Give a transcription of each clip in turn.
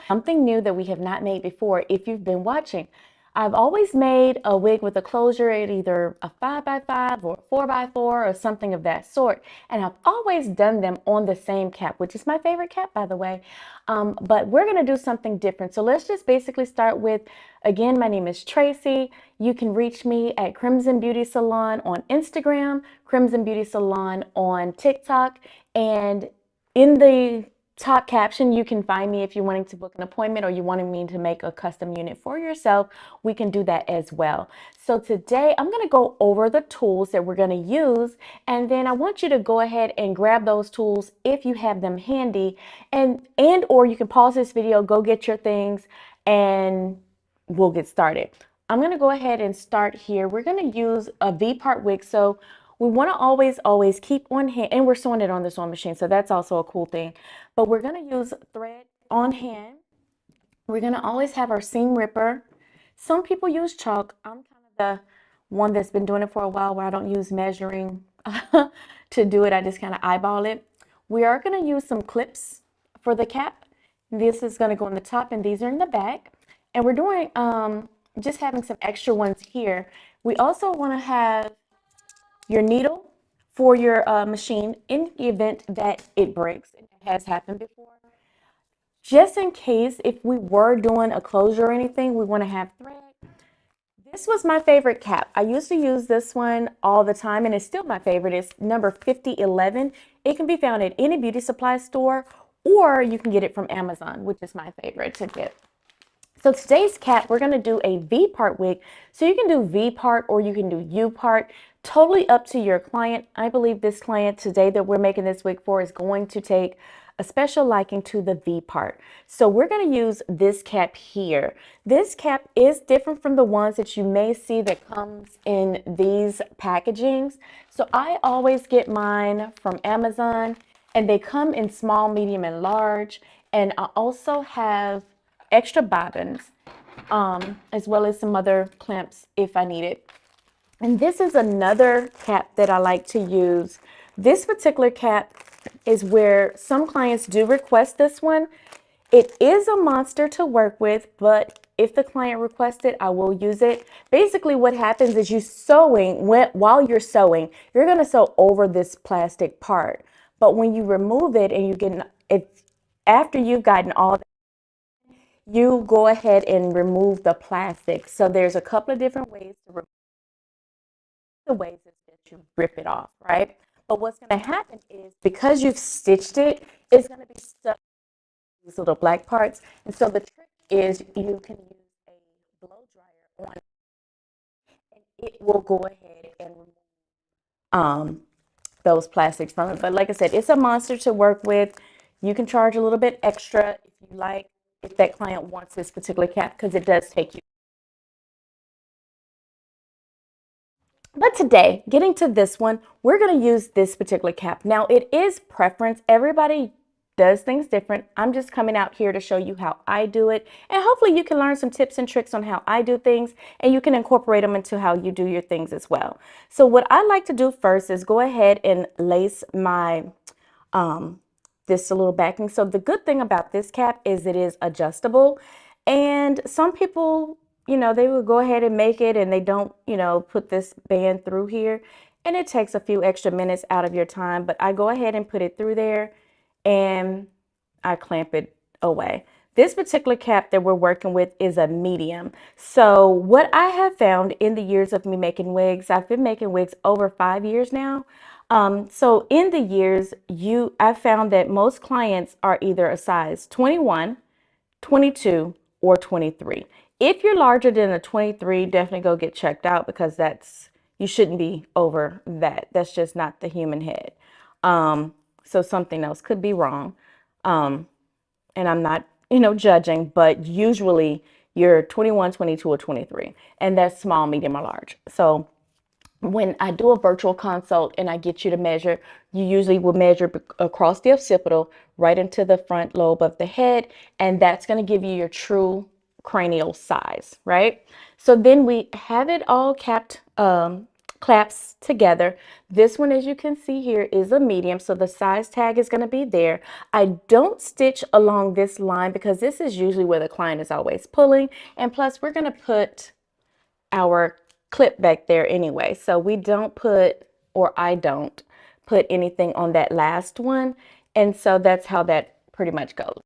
Something new that we have not made before if you've been watching. I've always made a wig with a closure at either a 5x5 or 4x4 or something of that sort. And I've always done them on the same cap, which is my favorite cap, by the way. But we're going to do something different. So let's just basically start with, again, my name is Traci. You can reach me at Crimson Beauty Salon on Instagram, Crimson Beauty Salon on TikTok, and in the top caption, you can find me if you're wanting to book an appointment or you wanting me to make a custom unit for yourself. We can do that as well. So today I'm going to go over the tools that we're going to use, and then I want you to go ahead and grab those tools if you have them handy, and or you can pause this video, go get your things, and we'll get started. I'm going to go ahead and start here. We're going to use a V-part wig. So we want to always keep on hand, and we're sewing it on the sewing machine, so that's also a cool thing. But we're going to use thread on hand. We're going to always have our seam ripper. Some people use chalk. I'm kind of the one that's been doing it for a while where I don't use measuring to do it. I just kind of eyeball it. We are going to use some clips for the cap. This is going to go in the top, and these are in the back. And we're doing just having some extra ones here. We also want to have your needle for your machine in the event that it breaks. It has happened before. Just in case, if we were doing a closure or anything, we want to have thread. This was my favorite cap. I used to use this one all the time, and it's still my favorite. It's number 5011. It can be found at any beauty supply store, or you can get it from Amazon, which is my favorite to get. So today's cap, we're going to do a V-part wig. So you can do V-part or you can do U-part, totally up to your client. I believe this client today that we're making this wig for is going to take a special liking to the V-part. So we're going to use this cap here. This cap is different from the ones that you may see that comes in these packagings. So I always get mine from Amazon, and they come in small, medium, and large. And I also have extra bobbins, as well as some other clamps if I need it. And this is another cap that I like to use. This particular cap is where some clients do request this one. It is a monster to work with, but if the client requests it, I will use it. Basically what happens is while you're sewing, you're going to sew over this plastic part. But when you remove it and you get it, after you've gotten all, you go ahead and remove the plastic. So there's a couple of different ways to remove. The ways is that you rip it off, right? But what's going to happen is because you've stitched it, it's going to be stuck in these little black parts. And so the trick is you can use a blow dryer on it, and it will go ahead and remove those plastics from it. But like I said, it's a monster to work with. You can charge a little bit extra if you like, if that client wants this particular cap, because it does take you. But today, getting to this one, we're going to use this particular cap. Now, it is preference. Everybody does things different. I'm just coming out here to show you how I do it. And hopefully you can learn some tips and tricks on how I do things, and you can incorporate them into how you do your things as well. So what I like to do first is go ahead and lace my this a little backing. So the good thing about this cap is it is adjustable, and some people, they will go ahead and make it and they don't, put this band through here, and it takes a few extra minutes out of your time. But I go ahead and put it through there and I clamp it away. This particular cap that we're working with is a medium. So what I have found in the years of me making wigs, I've been making wigs over 5 years now. So in the years, I found that most clients are either a size 21, 22, or 23. If you're larger than a 23, definitely go get checked out, because you shouldn't be over that. That's just not the human head. So something else could be wrong. And I'm not, judging, but usually you're 21, 22, or 23, and that's small, medium, or large. So when I do a virtual consult and I get you to measure, you usually will measure across the occipital right into the front lobe of the head, and that's going to give you your true cranial size, right? So then we have it all capped clasps together. This one, as you can see here, is a medium, so the size tag is going to be there. I don't stitch along this line because this is usually where the client is always pulling, and plus we're going to put our clip back there anyway, so we don't put, or I don't put anything on that last one, and so that's how that pretty much goes.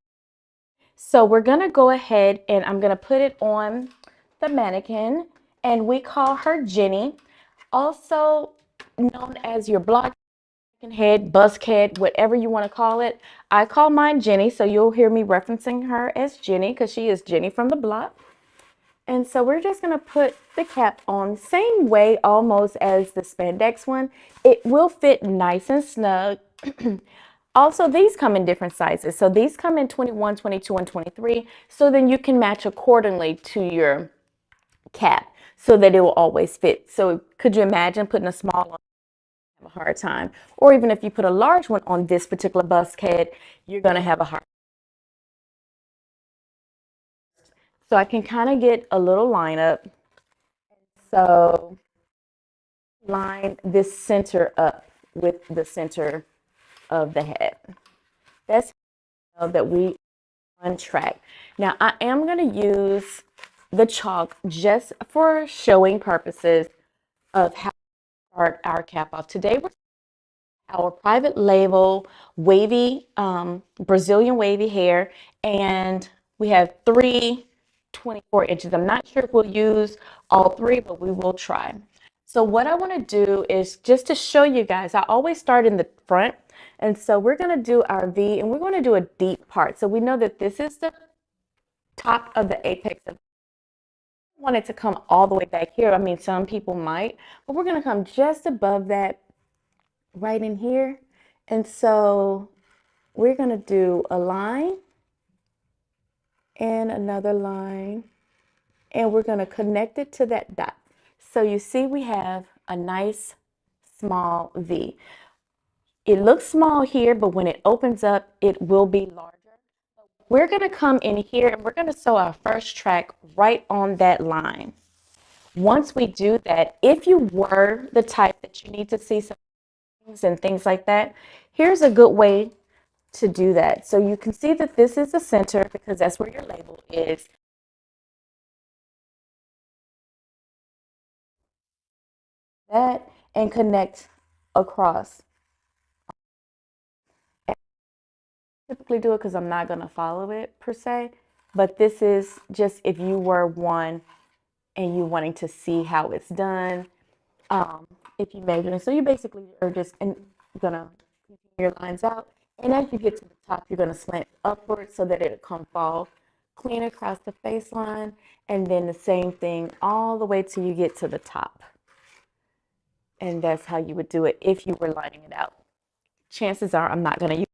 So we're going to go ahead and I'm going to put it on the mannequin, and we call her Jenny, also known as your block head, busk head, whatever you want to call it. I call mine Jenny, so you'll hear me referencing her as Jenny because she is Jenny from the block. And so we're just going to put the cap on same way almost as the spandex one. It will fit nice and snug. Also, these come in different sizes. So these come in 21, 22, and 23. So then you can match accordingly to your cap so that it will always fit. So could you imagine putting a small one? Have a hard time. Or even if you put a large one on this particular bust head, you're going to have a hard time. So I can kind of get a little line up. So line this center up with the center of the head. That's how that we on track. Now I am going to use the chalk just for showing purposes of how to start our cap off. Today we're our private label wavy Brazilian wavy hair, and we have 3 24 inches. I'm not sure if we'll use all 3, but we will try. So what I want to do is just to show you guys, I always start in the front, and so we're going to do our V, and we're going to do a deep part. So we know that this is the top of the apex of, I want it to come all the way back here. I mean, some people might, but we're going to come just above that right in here. And so we're going to do a line and another line, and we're going to connect it to that dot. So you see we have a nice small V. It looks small here, but when it opens up, it will be larger. We're going to come in here and we're going to sew our first track right on that line. Once we do that, if you were the type that you need to see some things and things like that, here's a good way to do that. So you can see that this is the center because that's where your label is. That and connect across. I typically do it because I'm not going to follow it per se, but this is just if you were one and you wanting to see how it's done. If you measure, so you basically are just gonna continue your lines out, and as you get to the top, you're gonna slant upward so that it'll come fall clean across the face line, and then the same thing all the way till you get to the top. And that's how you would do it if you were lining it out. Chances are I'm not gonna use,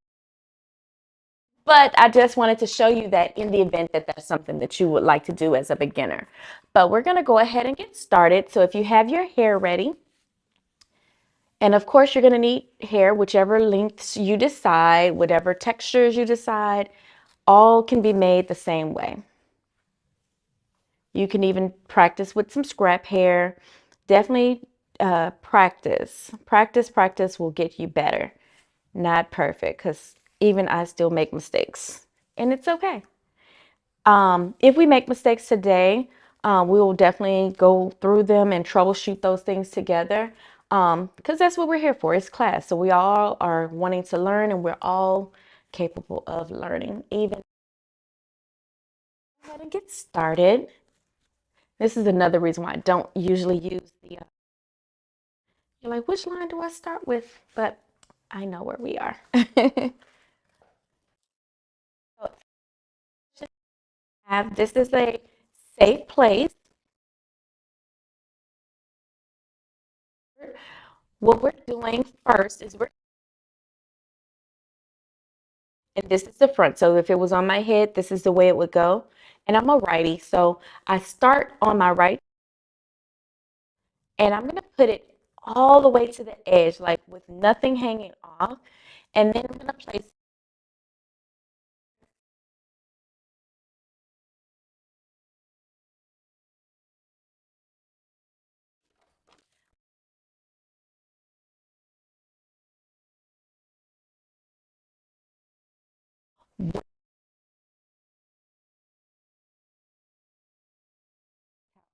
but I just wanted to show you that in the event that that's something that you would like to do as a beginner. But we're gonna go ahead and get started. So if you have your hair ready, and of course, you're going to need hair, whichever lengths you decide, whatever textures you decide, all can be made the same way. You can even practice with some scrap hair. Definitely practice. Practice will get you better. Not perfect, because even I still make mistakes, and it's okay. If we make mistakes today, we will definitely go through them and troubleshoot those things together, because that's what we're here for. It's class. So we all are wanting to learn, and we're all capable of learning. Even go ahead and get started. This is another reason why I don't usually use the, you're like, which line do I start with? But I know where we are. This is a safe place. What we're doing first is and this is the front. So if it was on my head, this is the way it would go. And I'm a righty, so I start on my right, and I'm going to put it all the way to the edge, like with nothing hanging off. And then I'm going to place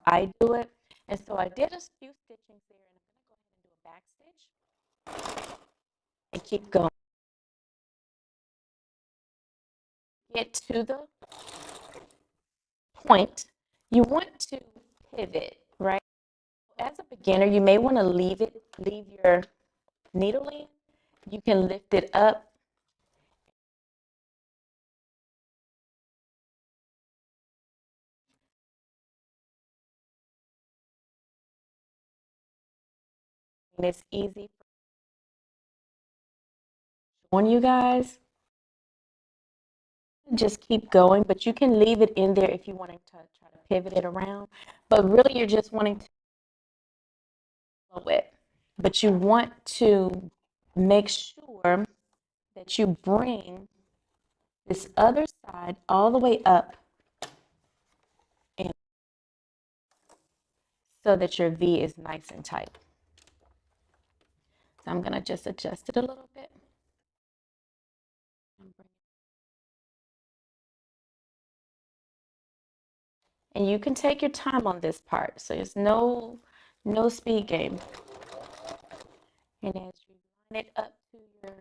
I do it. And so I did a few stitchings there, and I'm going to go ahead and do a back stitch and keep going. Get to the point. You want to pivot, right? As a beginner, you may want to leave your needle in. You can lift it up. And it's easy on you guys. Just keep going, but you can leave it in there if you want to try to pivot it around. But really, you're just wanting to flow it. But you want to make sure that you bring this other side all the way up and so that your V is nice and tight. So I'm going to just adjust it a little bit. And you can take your time on this part. So there's no speed game. And as you line it up to your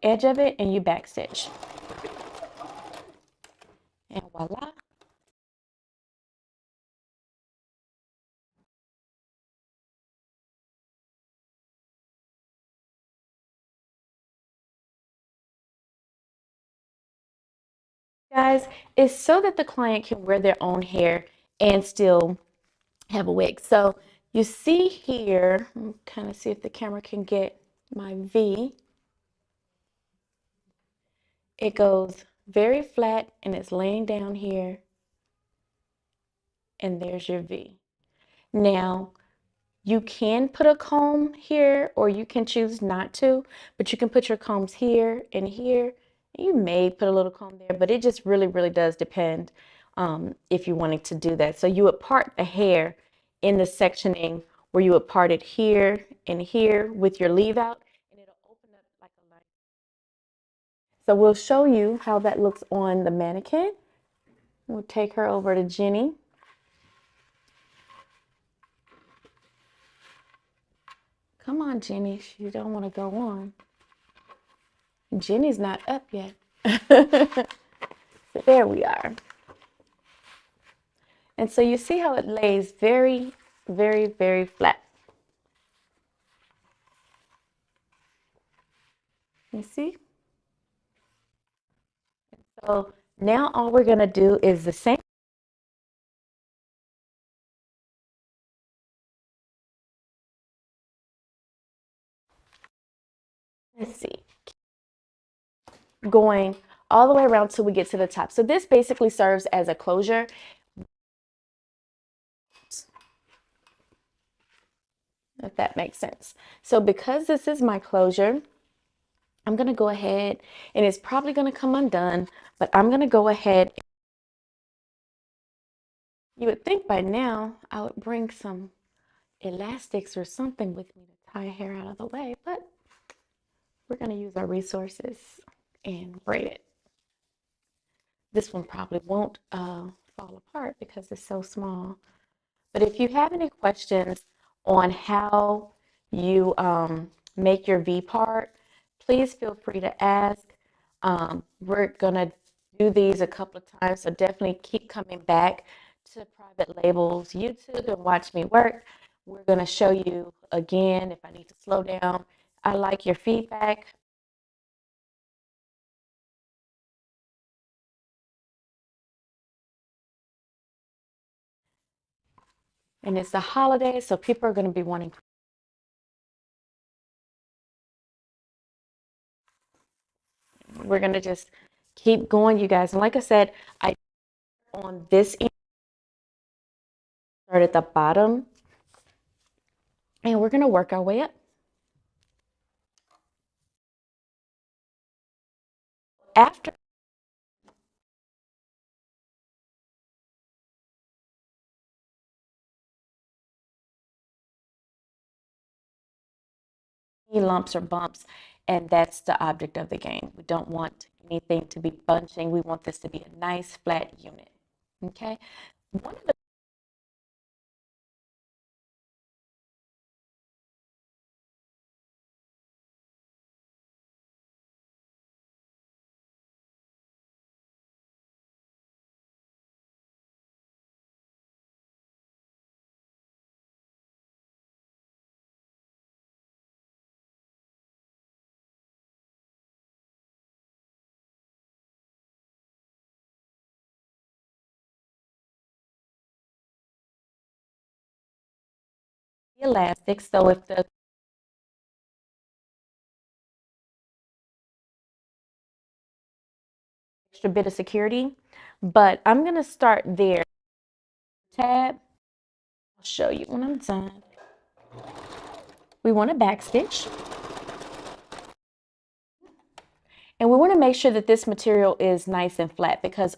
edge of it and you backstitch. And voila. Guys, is so that the client can wear their own hair and still have a wig. So you see here, I'm kind of see if the camera can get my V. It goes very flat and it's laying down here. And there's your V. Now, you can put a comb here or you can choose not to, but you can put your combs here and here. You may put a little comb there, but it just really, really does depend if you're wanting to do that. So you would part the hair in the sectioning where you would part it here and here with your leave out, and it'll open up like a line. So we'll show you how that looks on the mannequin. We'll take her over to Jenny. Come on, Jenny. She don't want to go on. Jenny's not up yet. So there we are. And so you see how it lays very, very, very flat. You see? So now all we're going to do is the same. Let's see. Going all the way around till we get to the top. So this basically serves as a closure. If that makes sense. So because this is my closure, I'm going to go ahead, and it's probably going to come undone, but I'm going to go ahead. You would think by now I would bring some elastics or something with me to tie hair out of the way, but we're going to use our resources and braid it. This one probably won't fall apart because it's so small. But if you have any questions on how you make your V part, please feel free to ask. We're going to do these a couple of times, so definitely keep coming back to Private Labels YouTube and watch me work. We're going to show you again if I need to slow down. I like your feedback. And it's a holiday, so people are going to be wanting. We're going to just keep going, you guys. And like I said, I on this end, start at the bottom, and we're going to work our way up. After lumps or bumps, and that's the object of the game. We don't want anything to be bunching. We want this to be a nice flat unit. Okay. One of the elastic, so if the extra bit of security, but I'm going to start there. Tab, I'll show you when I'm done. We want a back stitch. And we want to make sure that this material is nice and flat because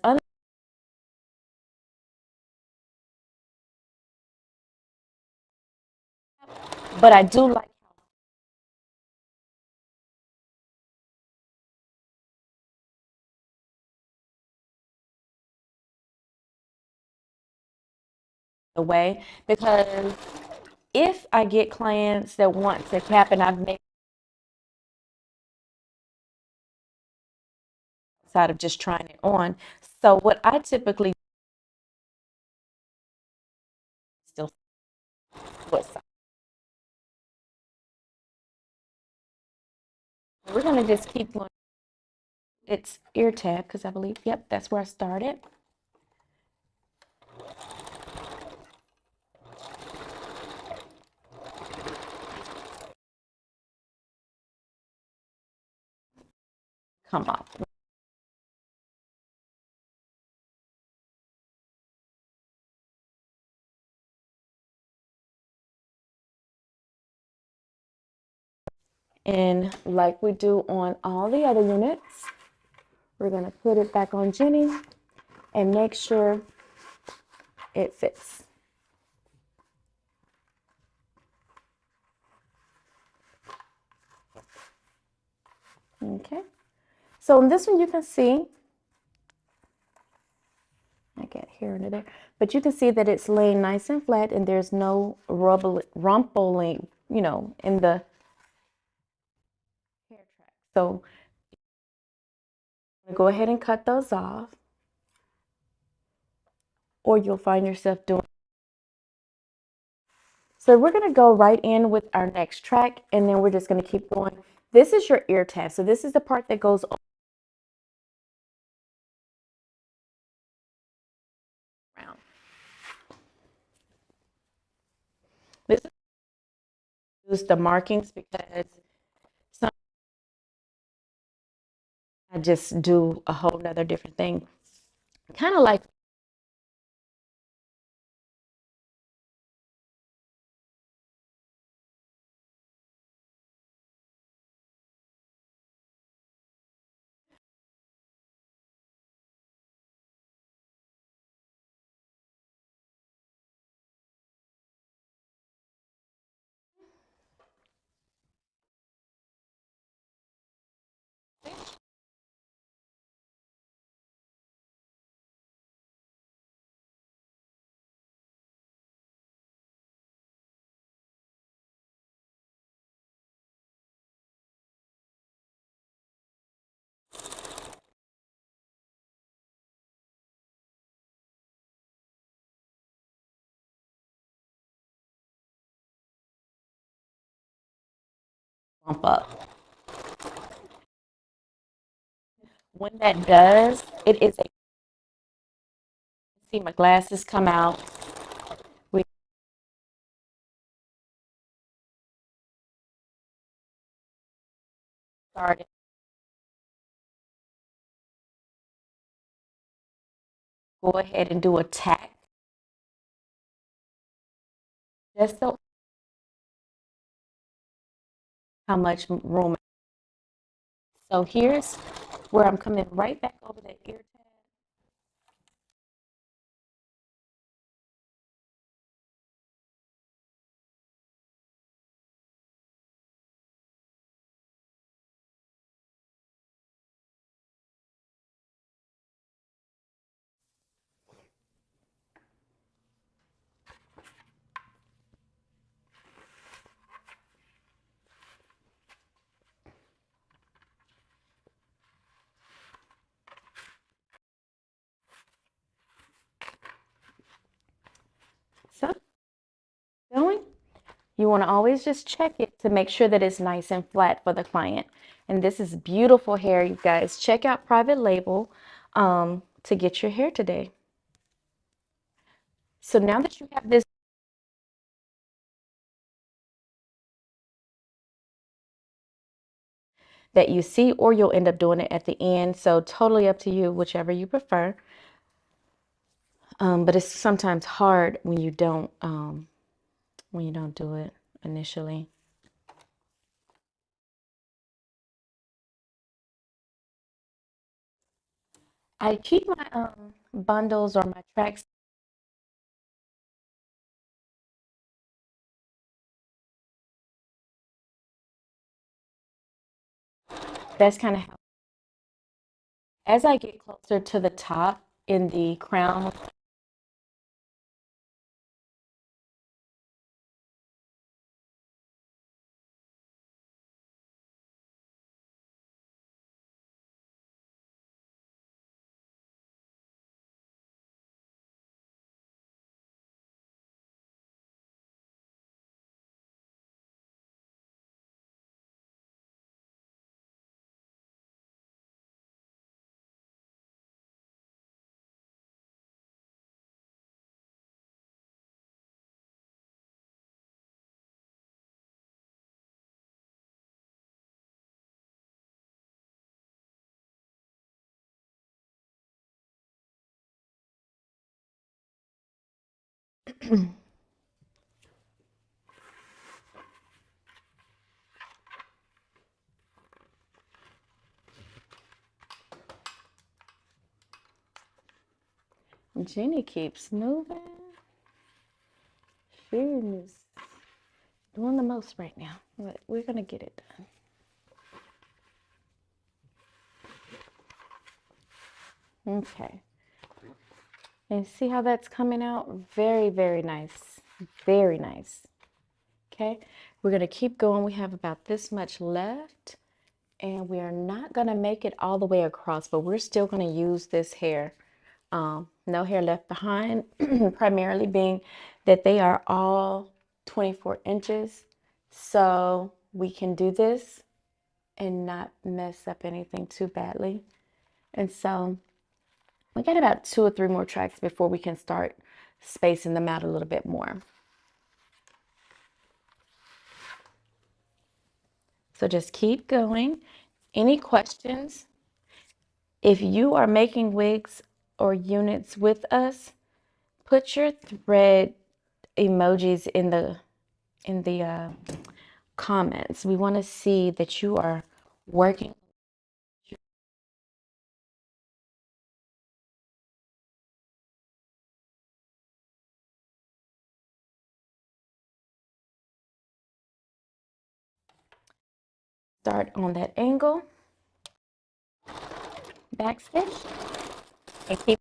but I do like the way because if I get clients that want to cap and I've made outside of just trying it on. So what I typically still what side. We're gonna just keep going. It's ear tab because I believe, yep, that's where I started. Come off. And like we do on all the other units, we're gonna put it back on Jenny and make sure it fits. Okay, so in this one you can see, I get here under there, but you can see that it's laying nice and flat and there's no rumpling, in the hair track. So go ahead and cut those off, or you'll find yourself doing. So we're going to go right in with our next track, and then we're just going to keep going. This is your ear tab. So this is the part that goes around. This is the markings because some I just do a whole nother different thing. Kind of like bump up. When that does, it is a see my glasses come out. We started. Go ahead and do a tack just so how much room. So here's where I'm coming right back over the ear tab. You want to always just check it to make sure that it's nice and flat for the client. And this is beautiful hair, you guys. Check out Private Label to get your hair today. So now that you have this that you see, or you'll end up doing it at the end. So totally up to you, whichever you prefer. But it's sometimes hard when you don't do it initially. I keep my bundles or my tracks. That's kind of how, as I get closer to the top in the crown, Jenny keeps moving. She's doing the most right now, but we're gonna get it done. Okay. And see how that's coming out? Very, very nice. Very nice. Okay. We're gonna keep going. We have about this much left. And we are not gonna make it all the way across, but we're still gonna use this hair. No hair left behind, primarily being that they are all 24 inches. So we can do this and not mess up anything too badly. And so we got about 2 or 3 more tracks before we can start spacing them out a little bit more. So just keep going. Any questions? If you are making wigs or units with us, put your thread emojis in the comments. We want to see that you are working. Start on that angle, backstitch, and keep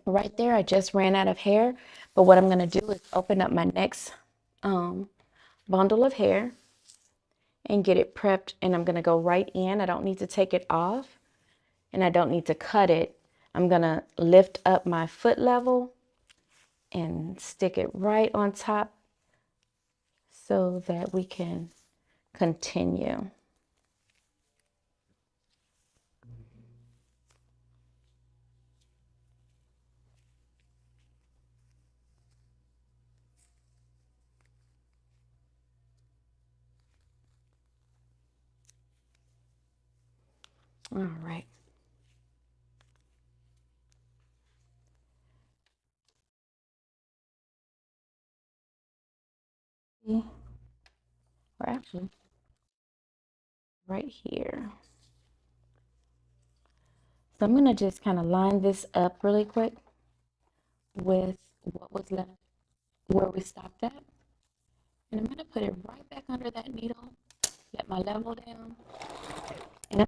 right there. I just ran out of hair, but what I'm going to do is open up my next bundle of hair and get it prepped, and I'm going to go right in. I don't need to take it off, and I don't need to cut it. I'm going to lift up my foot level and stick it right on top so that we can continue. All right. Or actually, right here. So I'm going to just kind of line this up really quick with what was left. where we stopped at. And I'm going to put it right back under that needle, let my level down. And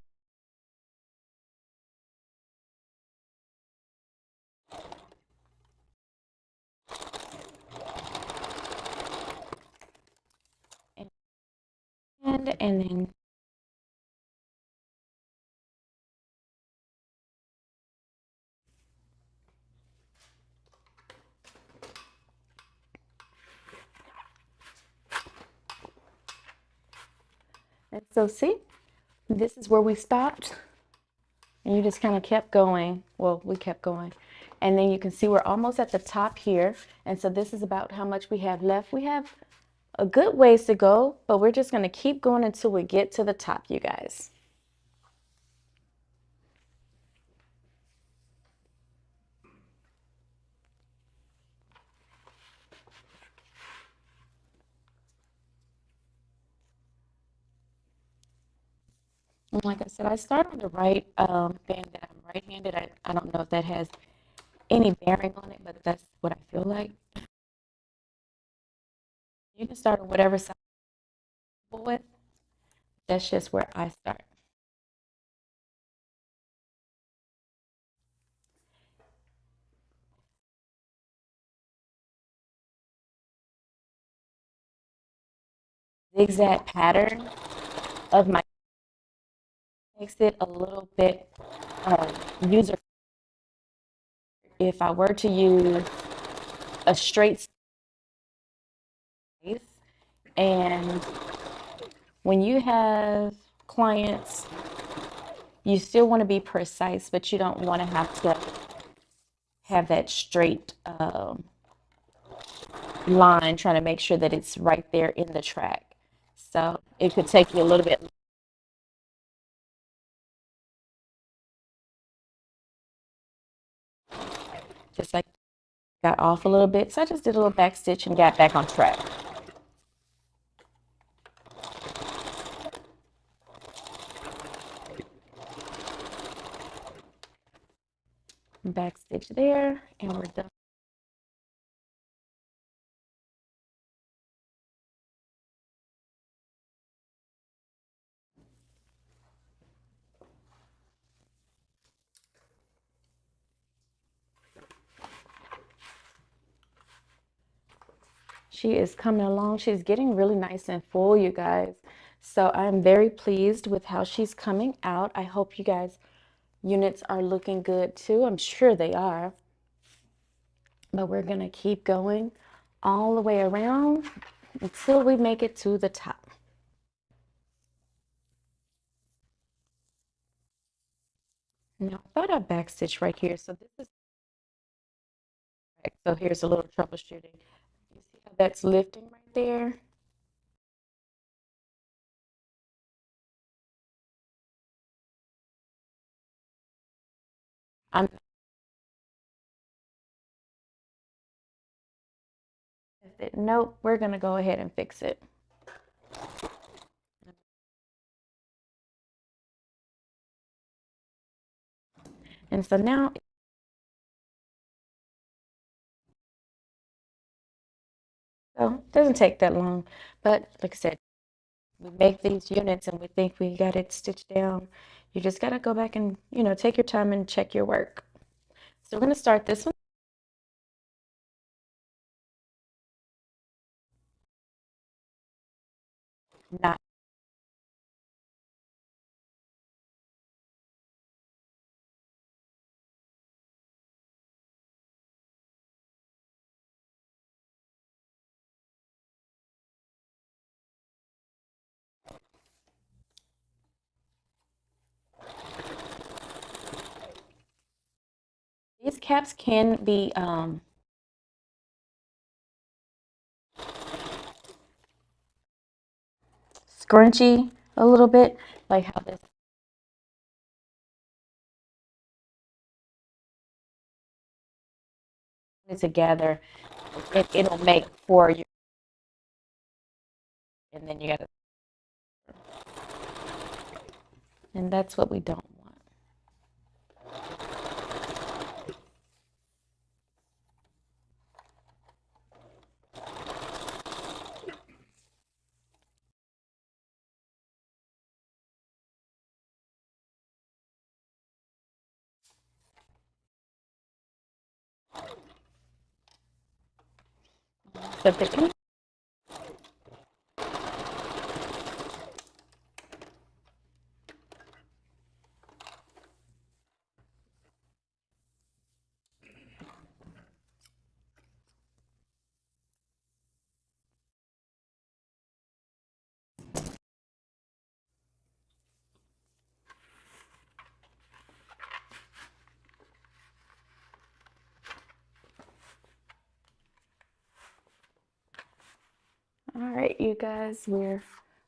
and then and so see, this is where we stopped. And you just kind of kept going. Well, we kept going. And then you can see we're almost at the top here. And so this is about how much we have left. We have a good ways to go, but we're just going to keep going until we get to the top, you guys. And like I said, I start on the right being that I'm right-handed. I don't know if that has any bearing on it, but that's what I feel like. You can start on whatever side you're comfortable with. That's just where I start. Zigzag pattern of my makes it a little bit user. If I were to use a straight space, and when you have clients, you still want to be precise, but you don't want to have that straight line trying to make sure that it's right there in the track. So it could take you a little bit. Just like got off a little bit. So I just did a little back stitch and got back on track. Back stitch there, and we're done. She is coming along. She's getting really nice and full, you guys. So I'm very pleased with how she's coming out. I hope you guys units are looking good too. I'm sure they are. But we're going to keep going all the way around until we make it to the top. Now, I thought I backstitched right here. So this is, so here's a little troubleshooting. You see how that's lifting right there? I'm nope, we're going to go ahead and fix it. And so now, so it doesn't take that long. But like I said, we make these units and we think we got it stitched down. You just got to go back and, take your time and check your work. So we're going to start this one. Not these caps can be scrunchy a little bit, like how this is together. It'll make for you, and then you got to, and that's what we don't want. So if there's any All right, you guys, we're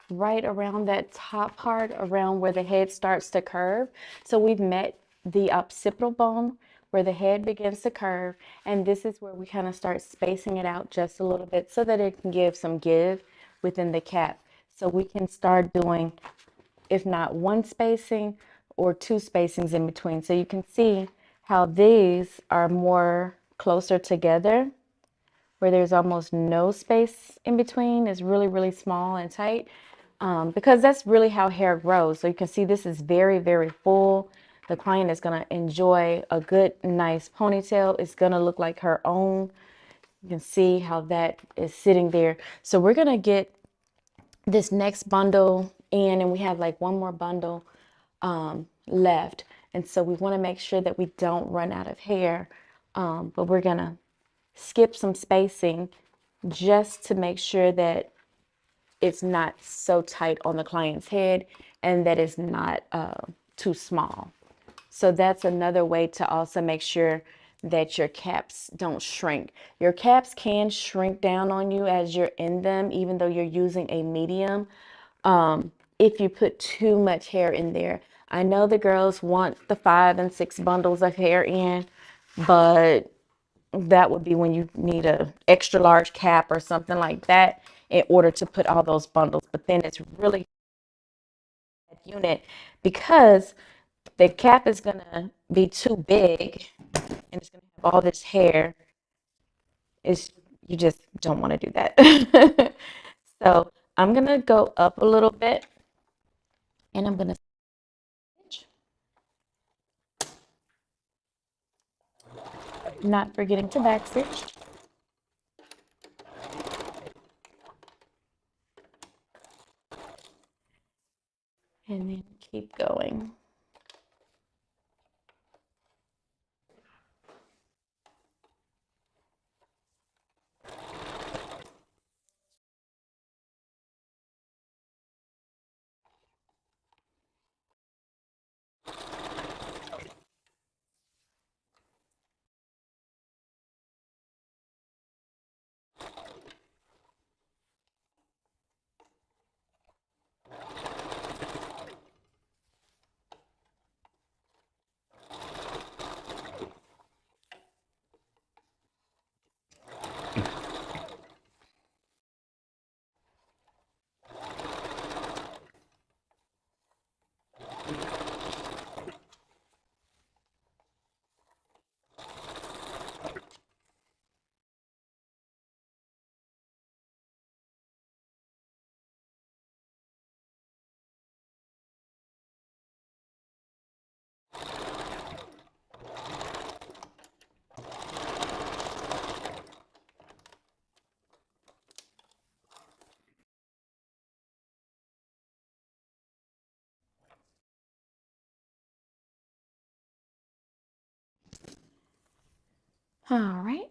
right around that top part, around where the head starts to curve. So we've met the occipital bone where the head begins to curve, and this is where we kind of start spacing it out just a little bit so that it can give some give within the cap. So we can start doing, if not one spacing or two spacings in between. So you can see how these are more closer together, where there's almost no space in between. It's really, really small and tight, because that's really how hair grows. So you can see this is very, very full. The client is going to enjoy a good, nice ponytail. It's going to look like her own. You can see how that is sitting there. So we're going to get this next bundle in, and we have like one more bundle left. And so we want to make sure that we don't run out of hair, but we're going to skip some spacing just to make sure that it's not so tight on the client's head and that it's not too small. So that's another way to also make sure that your caps don't shrink. Your caps can shrink down on you as you're in them, even though you're using a medium, if you put too much hair in there. I know the girls want the 5 and 6 bundles of hair in, but that would be when you need a extra large cap or something like that in order to put all those bundles. But then it's really a unit, because the cap is going to be too big and it's going to have all this hair. You just don't want to do that. So I'm going to go up a little bit, and I'm going to stitch, not forgetting to back stitch, and then keep going. All right.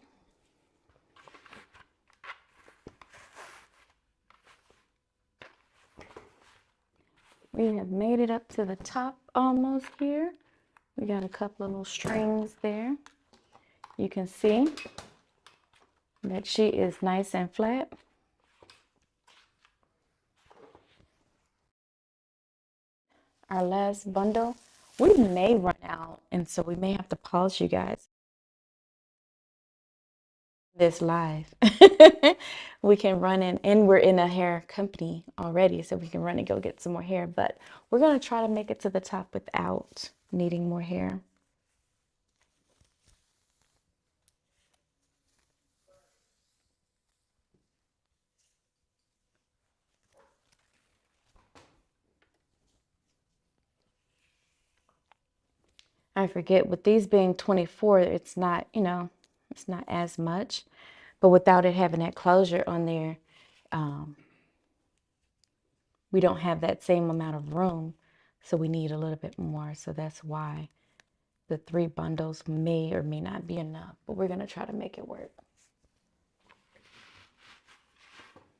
We have made it up to the top almost here. We got a couple of little strings there. You can see that she is nice and flat. Our last bundle, we may run out, and so we may have to pause you guys this live. We can run in, and we're in a hair company already, so we can run and go get some more hair, but we're going to try to make it to the top without needing more hair. I forget, with these being 24, it's not, it's not as much, But without it having that closure on there, we don't have that same amount of room. So we need a little bit more. So that's why the 3 bundles may or may not be enough. But we're going to try to make it work.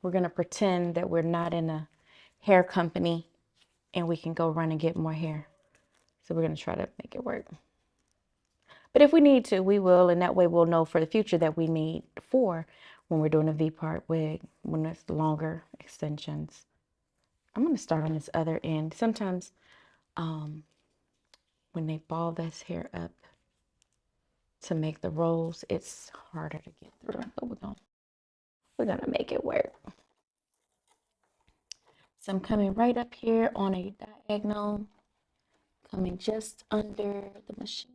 We're going to pretend that we're not in a hair company and we can go run and get more hair. So we're going to try to make it work. But if we need to, we will. And that way we'll know for the future that we need 4 when we're doing a V-part wig, when it's longer extensions. I'm going to start on this other end. Sometimes when they ball this hair up to make the rolls, it's harder to get through. But we're gonna make it work. So I'm coming right up here on a diagonal, coming just under the machine.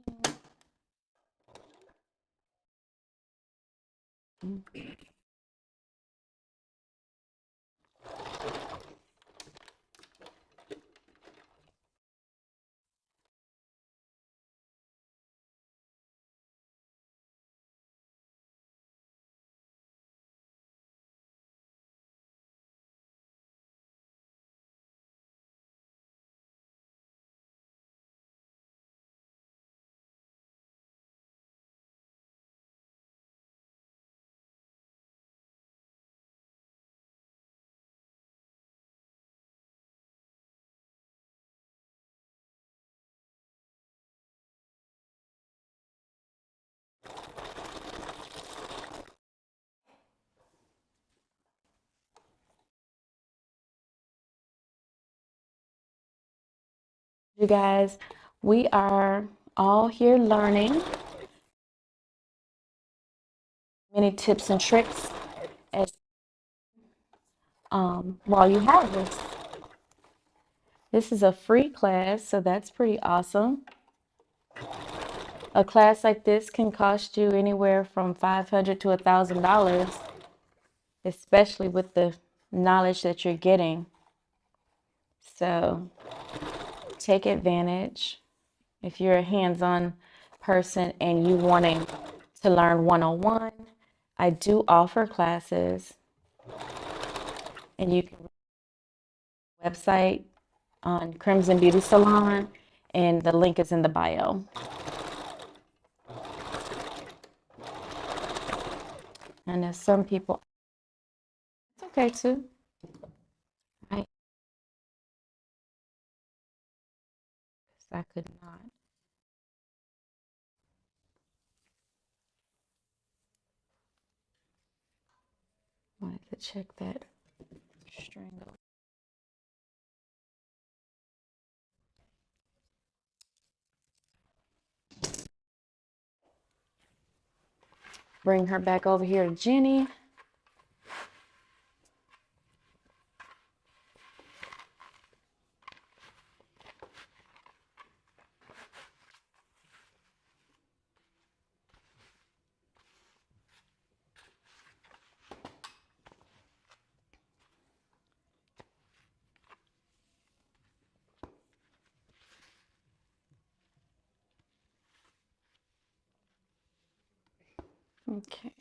You guys, we are all here learning many tips and tricks as while you have this. This is a free class, so that's pretty awesome. A class like this can cost you anywhere from $500 to $1,000, especially with the knowledge that you're getting. So take advantage. If you're a hands-on person and you wanting to learn one-on-one, I do offer classes, and you can website on Crimson Beauty Salon, and the link is in the bio. And there's some people, it's okay too. I could not. Wanted to check that string. Bring her back over here to Jenny. Okay.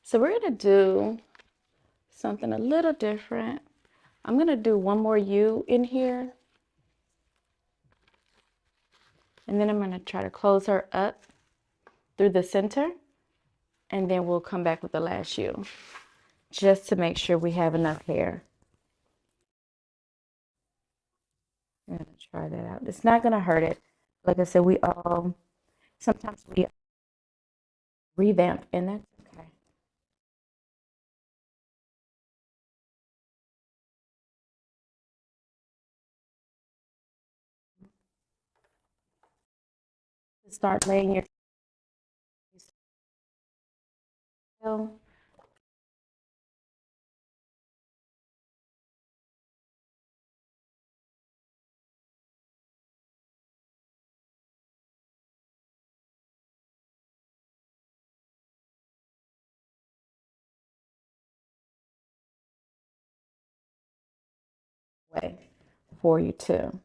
So we're going to do something a little different. I'm going to do one more U in here. And then I'm going to try to close her up through the center. And then we'll come back with the last U, just to make sure we have enough hair. I'm going to try that out. It's not going to hurt it. Like I said, sometimes we revamp, and that's okay. Start laying your tail. way for you too.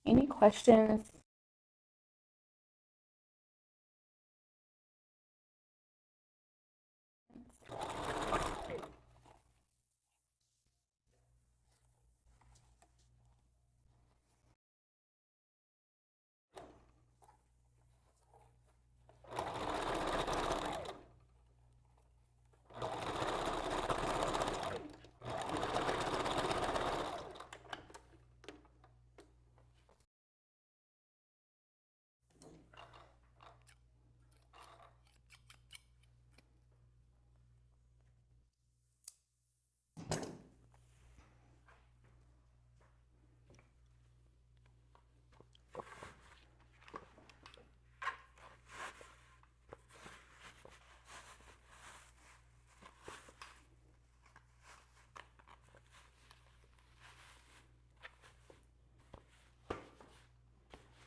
Any questions?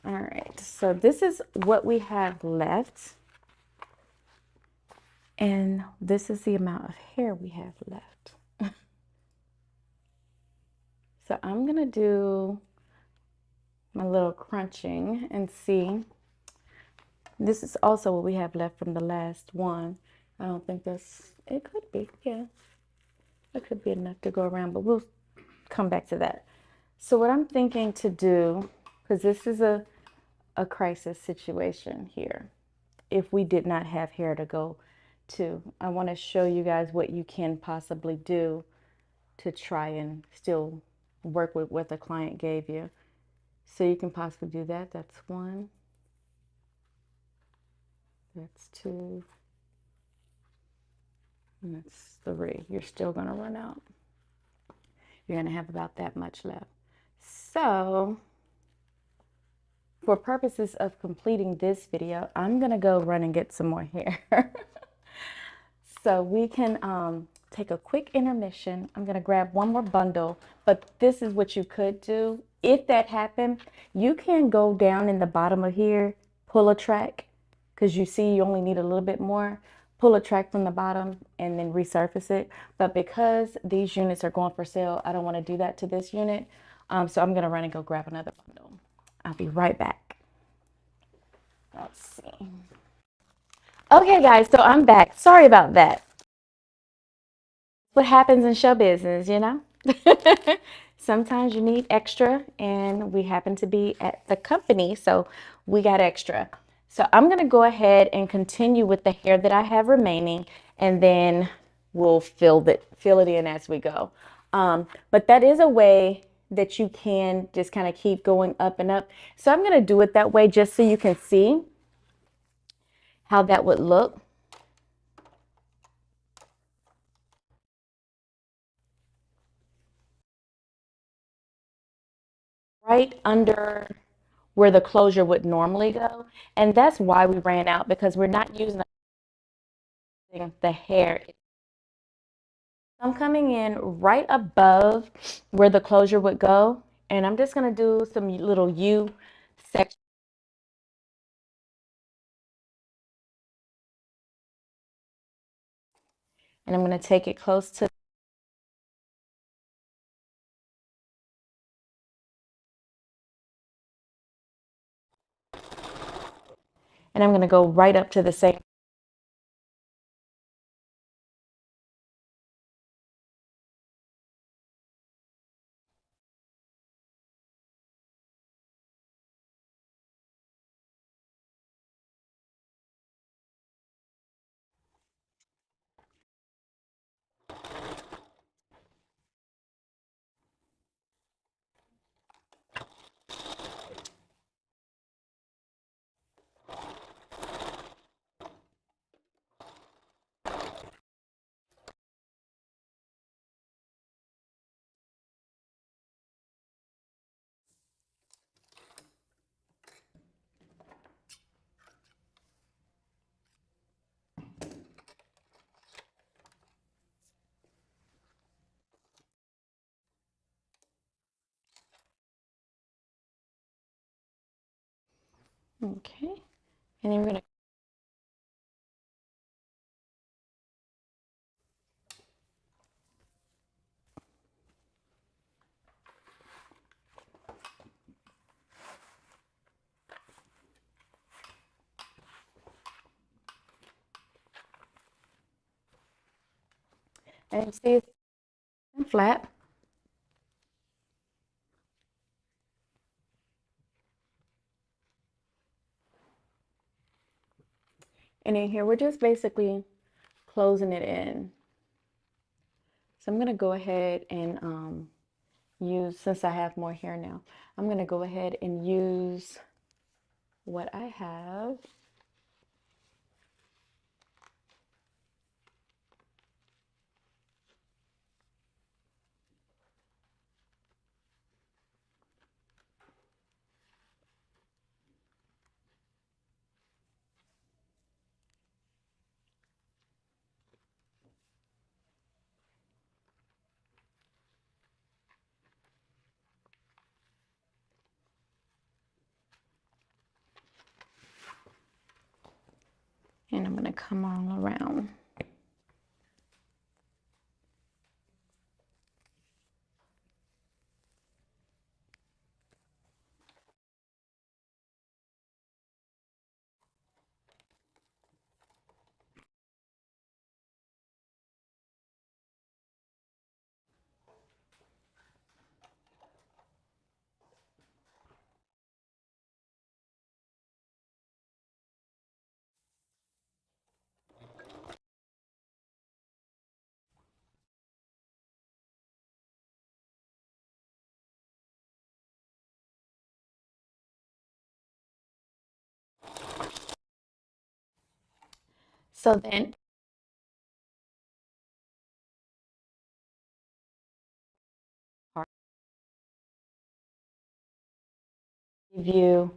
All right, so this is what we have left. And this is the amount of hair we have left. So I'm gonna do my little crunching and see. This is also what we have left from the last one. I don't think it could be, yeah. It could be enough to go around, but we'll come back to that. So what I'm thinking to do, because this is a crisis situation here, if we did not have hair to go to, I want to show you guys what you can possibly do to try and still work with what the client gave you. So you can possibly do that. That's one. That's two. And that's three. You're still going to run out. You're going to have about that much left. So for purposes of completing this video, I'm going to go run and get some more hair. So we can take a quick intermission. I'm going to grab one more bundle, but this is what you could do. If that happened, you can go down in the bottom of here, pull a track, because you see you only need a little bit more. Pull a track from the bottom and then resurface it. But because these units are going for sale, I don't want to do that to this unit. So I'm going to run and go grab another bundle. I'll be right back. Let's see. Okay, guys, so I'm back. Sorry about that. What happens in show business, you know? Sometimes you need extra, and we happen to be at the company, so we got extra. So I'm going to go ahead and continue with the hair that I have remaining, and then we'll fill it in as we go. But that is a way that you can just kind of keep going up and up. So I'm going to do it that way just so you can see how that would look. Right under where the closure would normally go. And that's why we ran out, because we're not using the hair. I'm coming in right above where the closure would go, and I'm just going to do some little U section. And I'm going to take it close to, and I'm going to go right up to the same. Okay. And then we're going to, and see it's flat. And in here, we're just basically closing it in. So I'm going to go ahead and use, since I have more hair now, I'm going to go ahead and use what I have. And I'm going to come all around. So then give you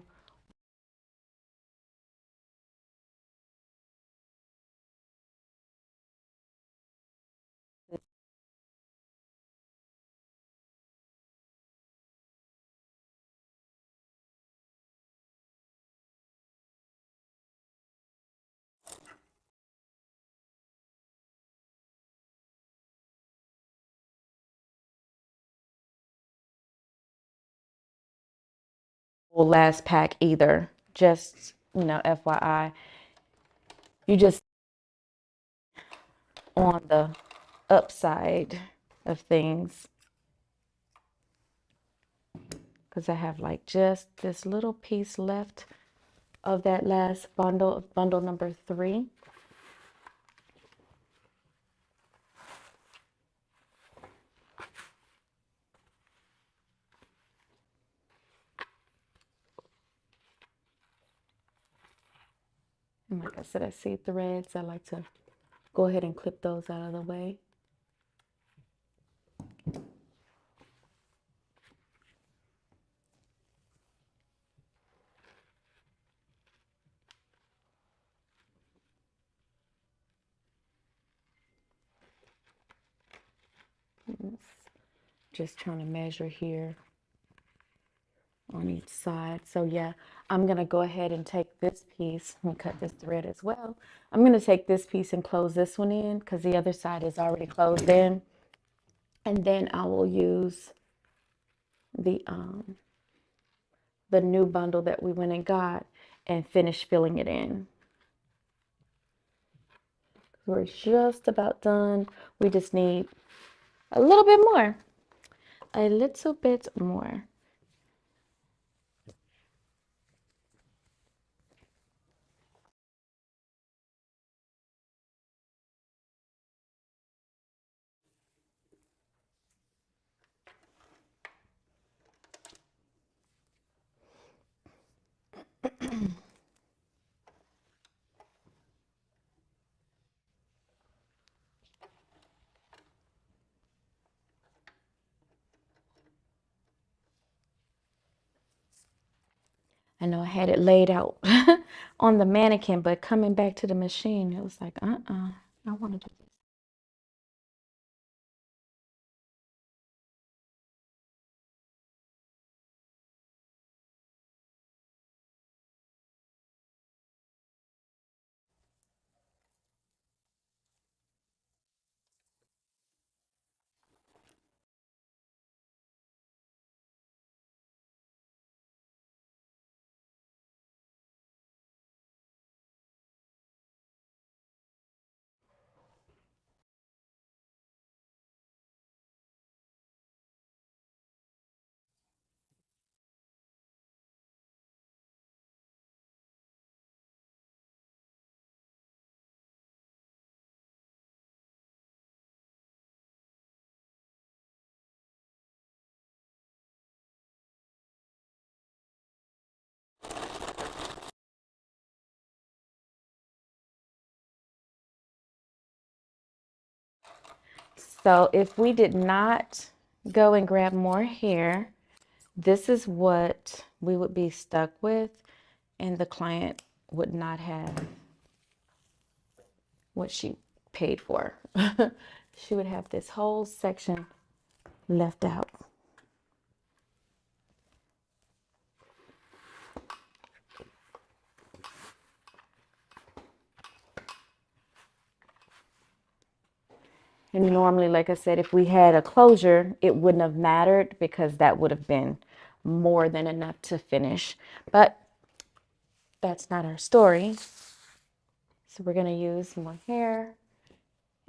last pack either. Just, FYI, you just on the upside of things, because I have like just this little piece left of that last bundle number 3. And like I said, I see threads. I like to go ahead and clip those out of the way. Just trying to measure here on each side. So yeah, I'm gonna go ahead and take this piece and cut this thread as well. I'm gonna take this piece and close this one in because the other side is already closed in. And then I will use the new bundle that we went and got and finish filling it in. We're just about done. We just need a little bit more. A little bit more. I know I had it laid out on the mannequin, but coming back to the machine, it was like, I want to do this. So if we did not go and grab more hair, this is what we would be stuck with, and the client would not have what she paid for. She would have this whole section left out. And normally, like I said, if we had a closure, it wouldn't have mattered because that would have been more than enough to finish. But that's not our story. So we're going to use more hair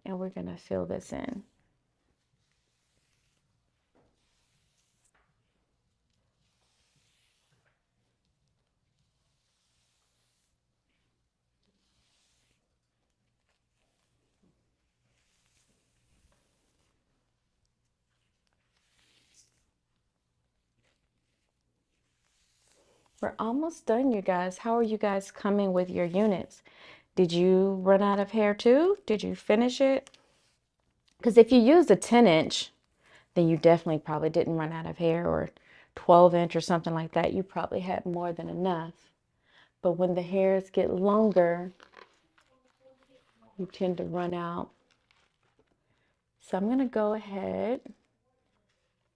and we're going to fill this in. We're almost done, you guys. How are you guys coming with your units? Did you run out of hair too? Did you finish it? Because if you used a 10-inch, then you definitely probably didn't run out of hair, or 12-inch or something like that. You probably had more than enough. But when the hairs get longer, you tend to run out. So I'm going to go ahead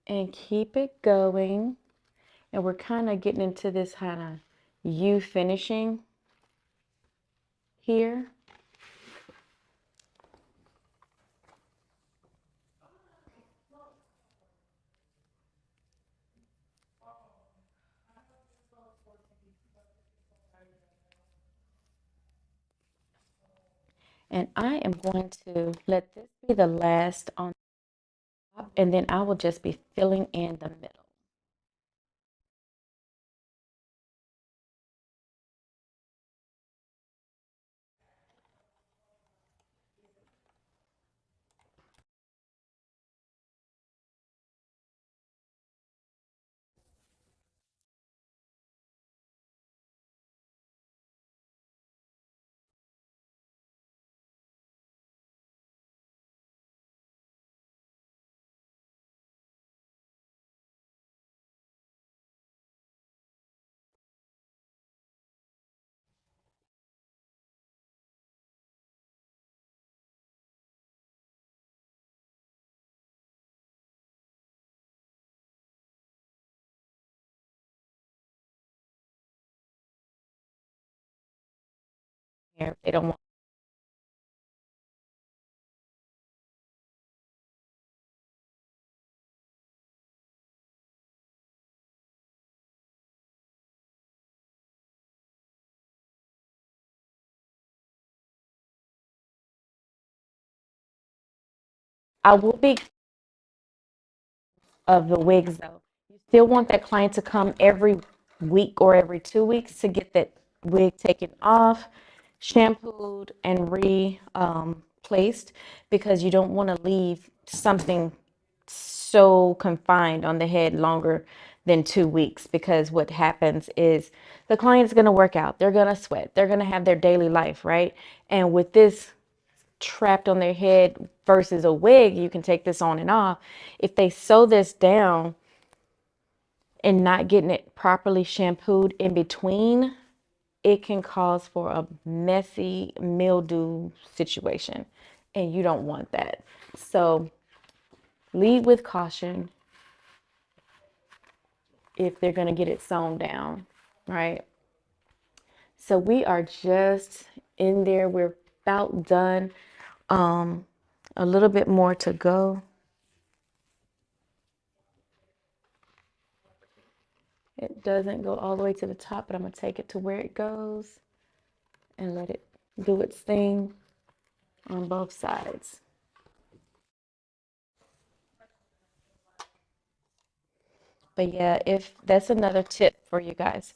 and keep it going. And we're kind of getting into this kind of U finishing here. And I am going to let this be the last on top, and then I will just be filling in the middle. hair. They don't want. I will be of the wigs though. You still want that client to come every week or every 2 weeks to get that wig taken off, shampooed, and replaced because you don't want to leave something so confined on the head longer than 2 weeks, because what happens is the client's going to work out, they're going to sweat, they're going to have their daily life, right? And with this trapped on their head versus a wig, you can take this on and off. If they sew this down and not getting it properly shampooed in between, it can cause for a messy mildew situation, and you don't want that. So lead with caution if they're going to get it sewn down, right? So we are just in there. We're about done. Um, a little bit more to go. It doesn't go all the way to the top, but I'm going to take it to where it goes and let it do its thing on both sides. But yeah, if that's another tip for you guys.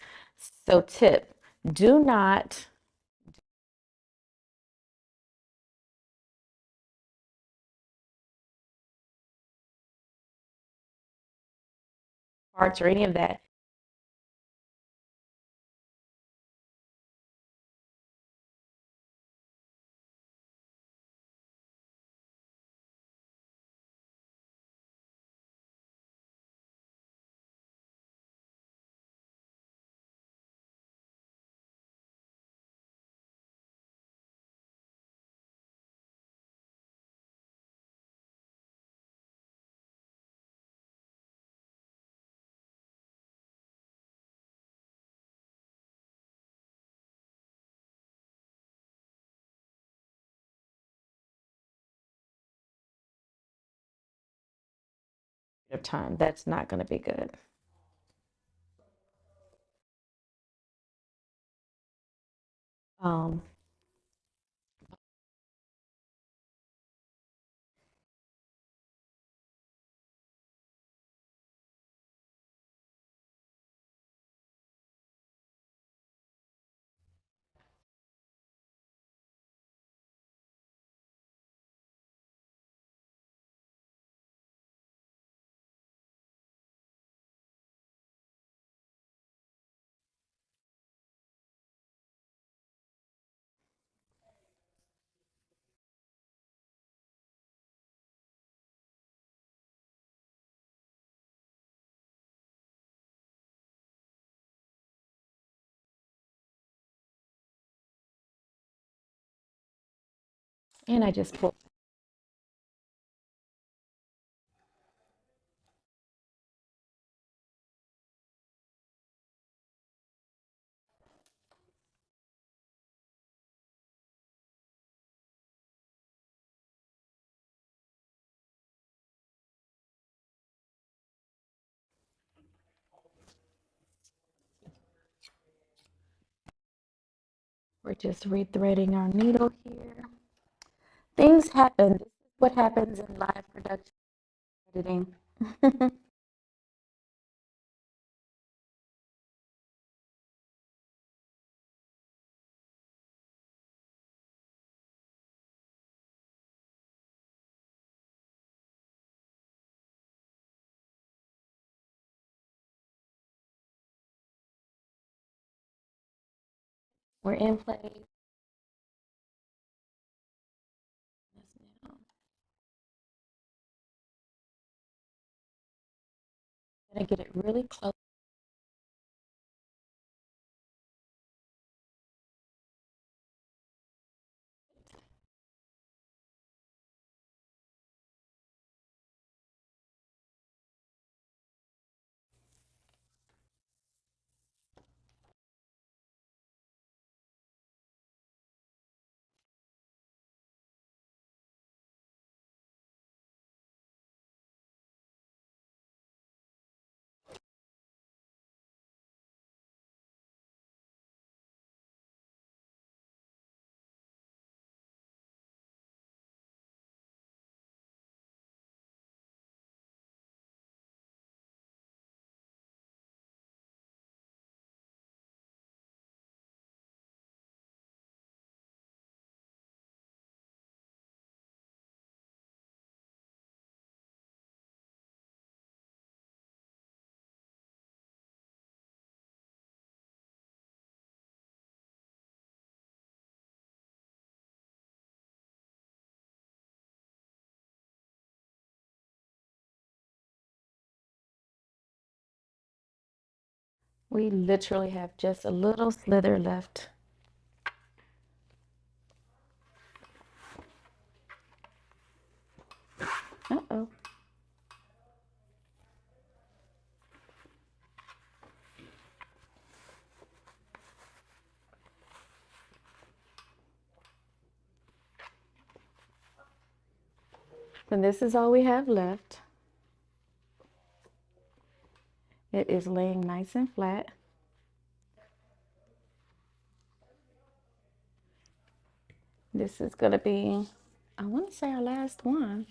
So tip, do not parts or any of that. Of time, that's not going to be good. Um, and I just pulled. We're just rethreading our needle here. Things happen. This is what happens in live production editing. We're in place. Gonna get it really close. We literally have just a little slither left. Uh-oh. And this is all we have left. It is laying nice and flat. This is going to be, I want to say, our last one.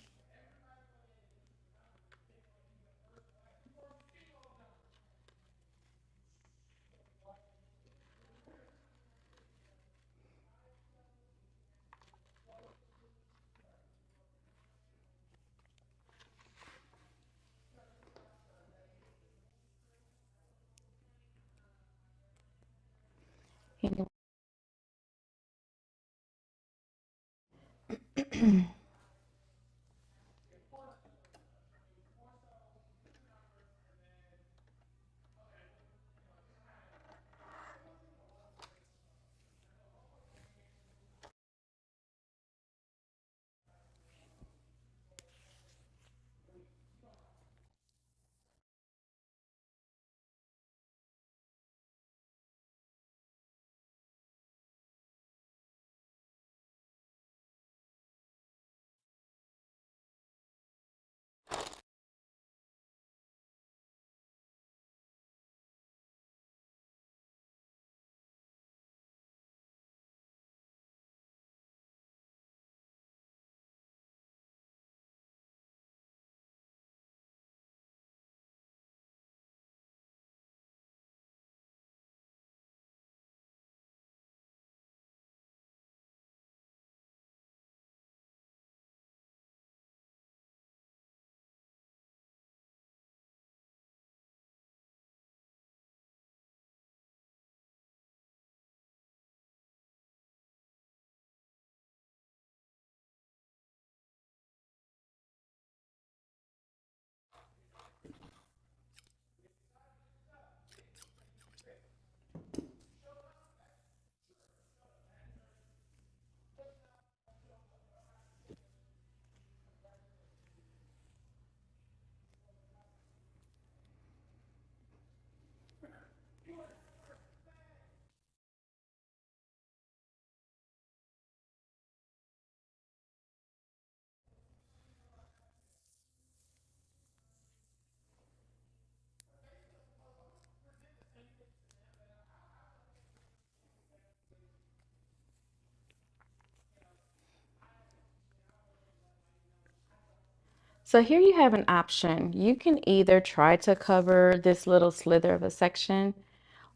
So here you have an option. You can either try to cover this little slither of a section,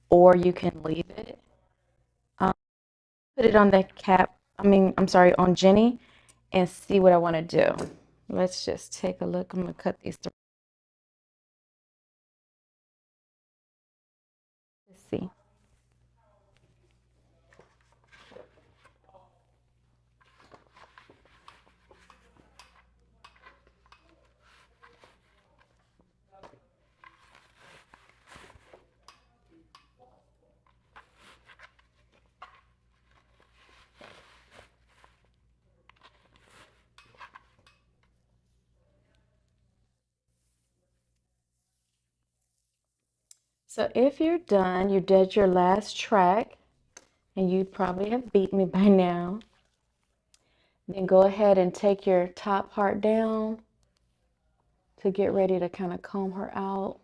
or you can leave it. Um, Put it on the cap, I'm sorry, on Jenny, and see what I want to do. Let's just take a look. I'm going to cut these through. Let's see. So if you're done, you did your last track, and you probably have beat me by now. Then go ahead and take your top part down to get ready to kind of comb her out.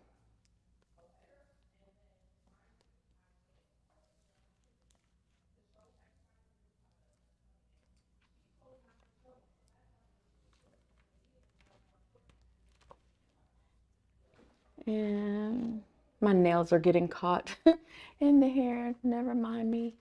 And my nails are getting caught in the hair. Never mind me.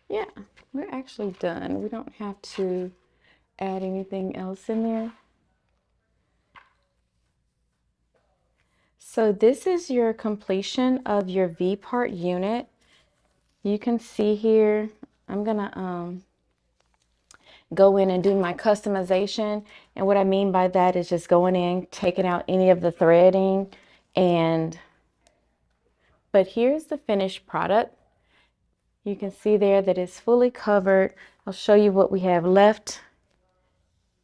Yeah, we're actually done. We don't have to add anything else in there. So this is your completion of your V-part unit. You can see here, I'm gonna go in and do my customization. And what I mean by that is just going in, taking out any of the threading, but here's the finished product. You can see there that it's fully covered. I'll show you what we have left.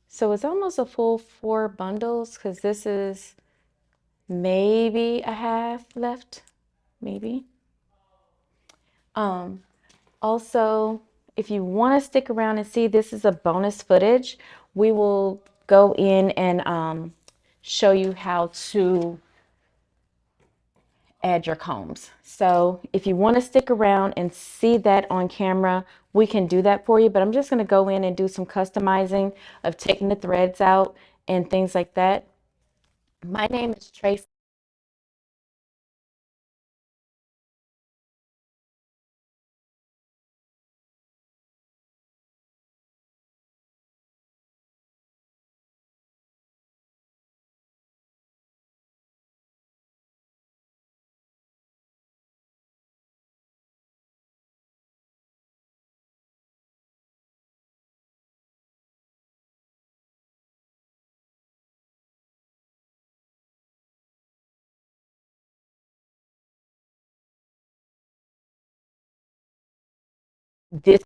So it's almost a full 4 bundles because this is maybe a half left, maybe. Also, if you want to stick around and see, this is a bonus footage. We will go in and show you how to add your combs. So if you want to stick around and see that on camera, we can do that for you. But I'm just going to go in and do some customizing of taking the threads out and things like that. My name is Traci. This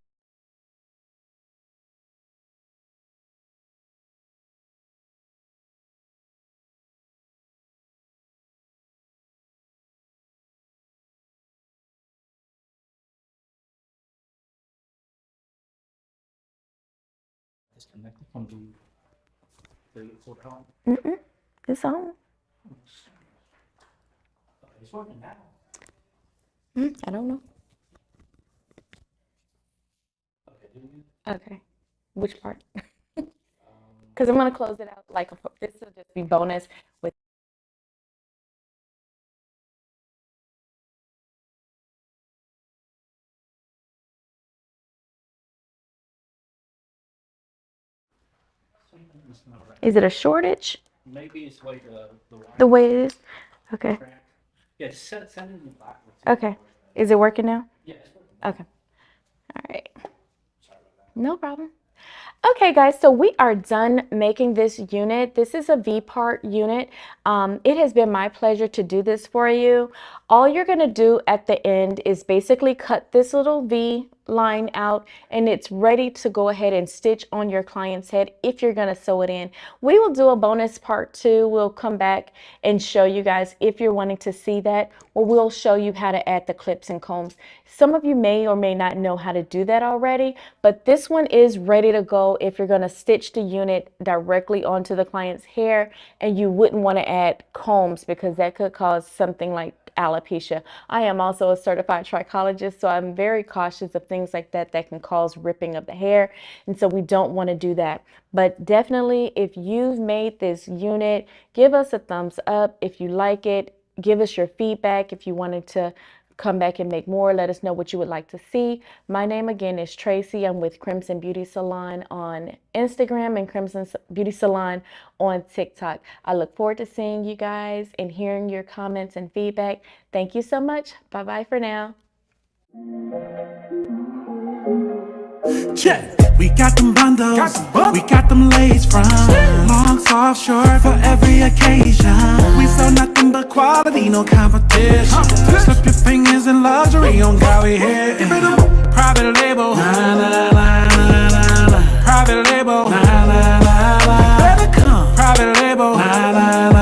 disconnected from the hotel. It's on. It's working now. I don't know. Okay, do you? Okay. Which part? Because I'm going to close it out like this will just be bonus with. It's not right. Is it a shortage? Maybe it's the way the wire. The way it is? Okay. Yeah, just send it in the backwards. Okay. Is it working now? Yeah, it's working. Okay. All right. Sorry about that. No problem. Okay, guys, so we are done making this unit. This is a V-part unit. It has been my pleasure to do this for you. All you're going to do at the end is basically cut this little V line out, and it's ready to go ahead and stitch on your client's head if you're going to sew it in. We will do a bonus part 2. We'll come back and show you guys if you're wanting to see that, or we'll show you how to add the clips and combs. Some of you may or may not know how to do that already, but this one is ready to go if you're going to stitch the unit directly onto the client's hair, and you wouldn't want to add combs because that could cause something like alopecia. I am also a certified trichologist, so I'm very cautious of things like that that can cause ripping of the hair, and so we don't want to do that. But definitely, if you've made this unit, give us a thumbs up. If you like it, give us your feedback. If you wanted to come back and make more, let us know what you would like to see. My name again is Traci. I'm with Crimson Beauty Salon on Instagram and Crimson Beauty Salon on TikTok. I look forward to seeing you guys and hearing your comments and feedback. Thank you so much. Bye-bye for now. Check. We got them bundles, we got them lace fronts, long, soft, short for every occasion. We sell nothing but quality, no competition. Slip your fingers in luxury on God we here. Private label, na, na, na, na, na, na. Private label, na, na, na, na. Better come. Private label, na, na, na, na,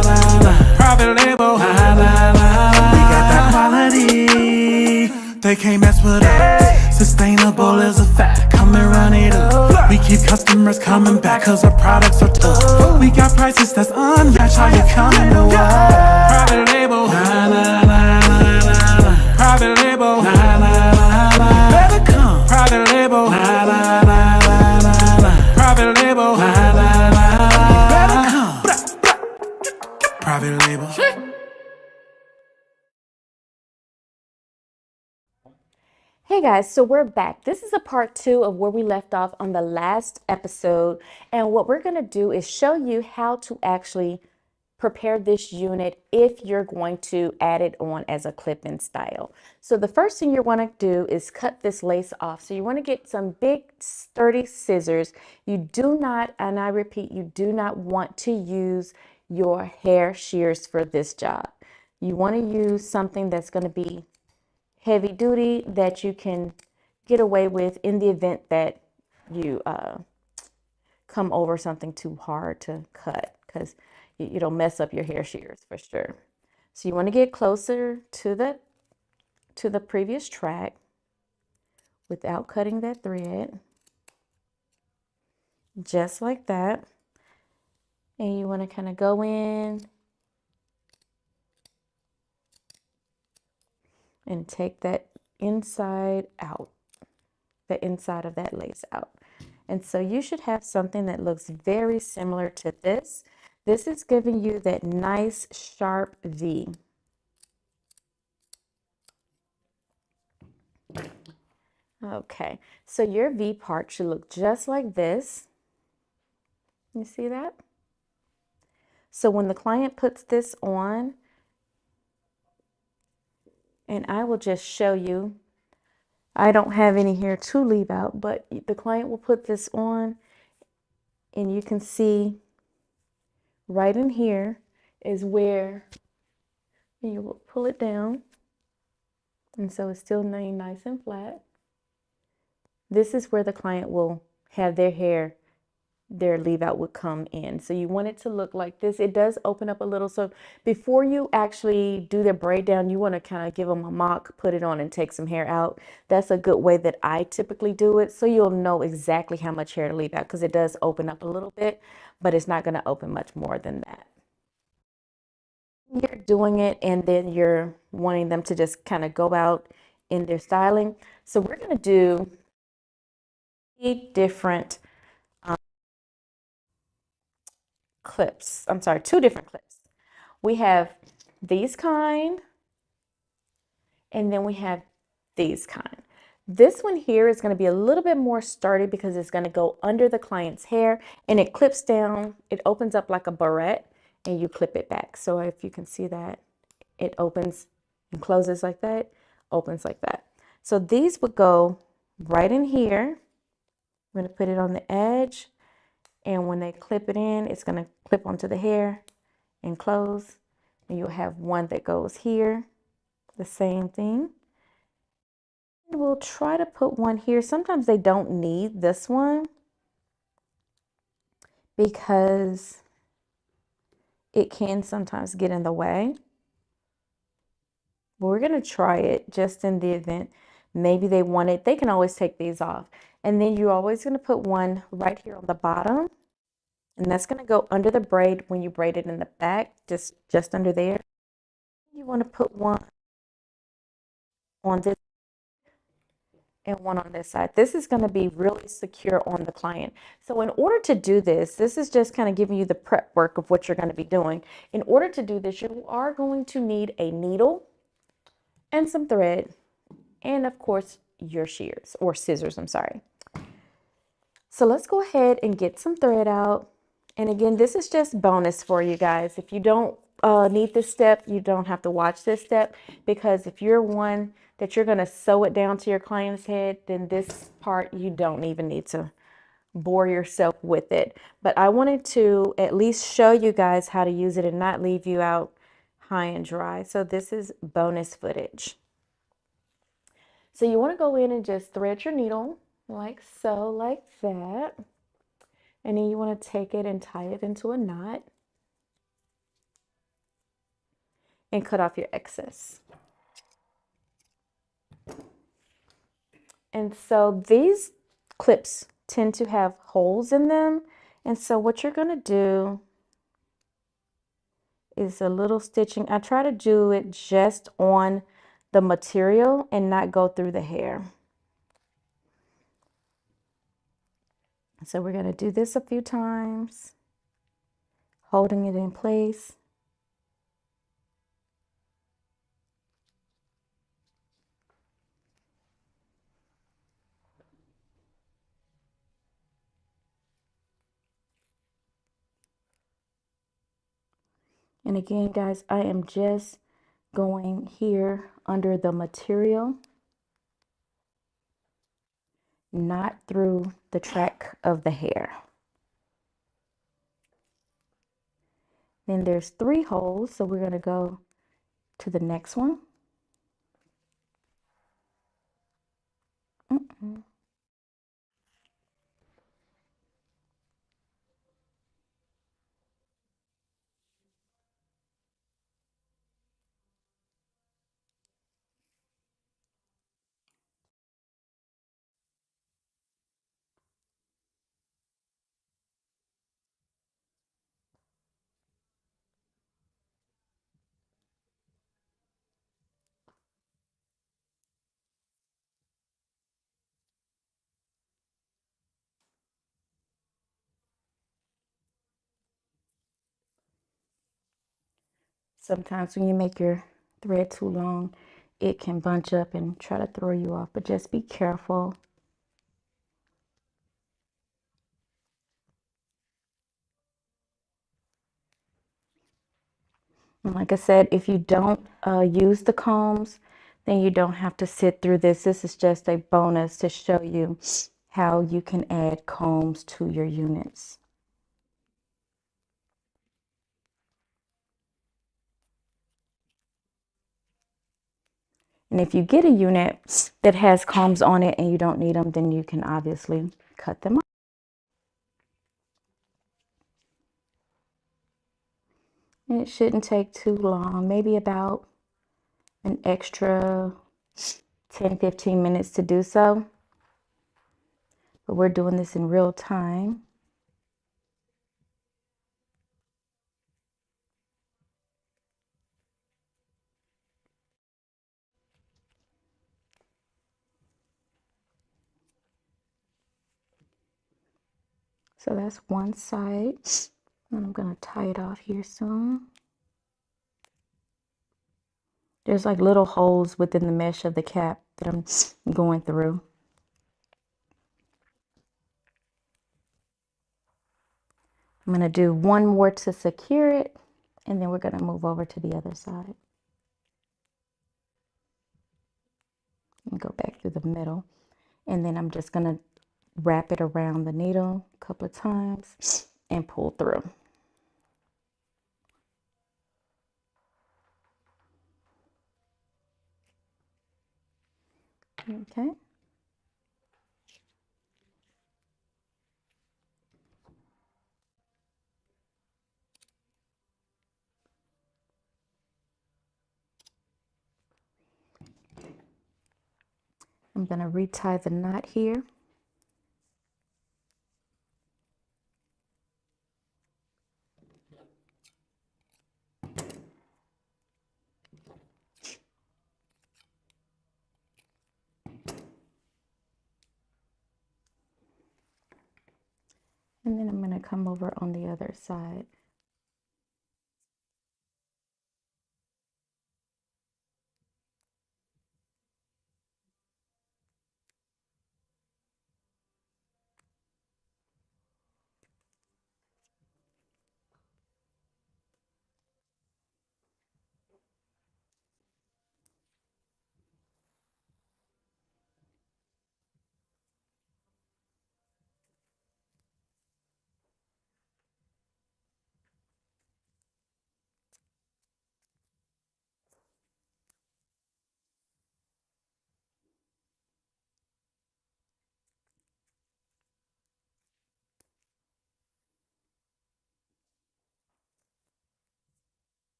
na, na. Private label, na, na, na, na. We got that quality, they can't mess with us. Sustainable is a fact, come and run it up. We keep customers coming back cause our products are tough. We got prices that's unmatched, how you coming to us? Private label, na na na na na na. Private label, na na na na. Better come. Private label, na na na na na na. Private label, na na na na. Better come. Private label. Hey Hey guys, so we're back. This is a part 2 of where we left off on the last episode. And what we're going to do is show you how to actually prepare this unit if you're going to add it on as a clip-in style. So the first thing you want to do is cut this lace off. So you want to get some big sturdy scissors. You do not, and I repeat, you do not want to use your hair shears for this job. You want to use something that's going to be heavy duty that you can get away with in the event that you come over something too hard to cut, because it'll mess up your hair shears for sure. So you want to get closer to the previous track without cutting that thread, just like that. And you want to kind of go in and take that inside out, the inside of that lace out. And so you should have something that looks very similar to this. This is giving you that nice sharp V. Okay, so your V part should look just like this. You see that? So when the client puts this on, and I will just show you, I don't have any hair to leave out, but the client will put this on and you can see right in here is where you will pull it down. And so it's still nice and flat. This is where the client will have their hair, their leave out would come in. So you want it to look like this. It does open up a little. So before you actually do the braid down, you want to kind of give them a mock, put it on and take some hair out. That's a good way that I typically do it. So you'll know exactly how much hair to leave out, because it does open up a little bit, but it's not going to open much more than that. You're doing it and then you're wanting them to just kind of go out in their styling. So we're going to do 8 different clips. I'm sorry, 2 different clips. We have these kind, and then we have these kind. This one here is going to be a little bit more sturdy because it's going to go under the client's hair and it clips down. It opens up like a barrette and you clip it back. So if you can see that, it opens and closes like that, opens like that. So these would go right in here. I'm going to put it on the edge, and when they clip it in, it's going to clip onto the hair and close. And you'll have one that goes here, the same thing. And we'll try to put one here. Sometimes they don't need this one because it can sometimes get in the way. But we're going to try it just in the event maybe they want it. They can always take these off. And then you're always going to put one right here on the bottom. And that's going to go under the braid when you braid it in the back, just under there. You want to put one on this and one on this side. This is going to be really secure on the client. So in order to do this, this is just kind of giving you the prep work of what you're going to be doing. In order to do this, you are going to need a needle and some thread, and of course your shears or scissors, I'm sorry. So let's go ahead and get some thread out. And again, this is just bonus for you guys. If you don't need this step, you don't have to watch this step, because if you're one that you're going to sew it down to your client's head, then this part you don't even need to bore yourself with it. But I wanted to at least show you guys how to use it and not leave you out high and dry. So this is bonus footage. So you want to go in and just thread your needle like so, like that. And then you want to take it and tie it into a knot and cut off your excess. And so these clips tend to have holes in them. And so what you're going to do is a little stitching. I try to do it just on the material and not go through the hair. So we're going to do this a few times, holding it in place. And again, guys, I am just going here under the material, not through the track of the hair. Then there's 3 holes, so we're going to go to the next one. Sometimes when you make your thread too long, it can bunch up and try to throw you off, but just be careful. And like I said, if you don't use the combs, then you don't have to sit through this. This is just a bonus to show you how you can add combs to your units. And if you get a unit that has combs on it and you don't need them, then you can obviously cut them off. And it shouldn't take too long, maybe about an extra 10-15 minutes to do so. But we're doing this in real time. So that's one side. And I'm going to tie it off here soon. There's like little holes within the mesh of the cap that I'm going through. I'm going to do one more to secure it, and then we're going to move over to the other side. And go back through the middle. And then I'm just going to wrap it around the needle a couple of times and pull through. Okay. I'm going to retie the knot here. And then I'm going to come over on the other side.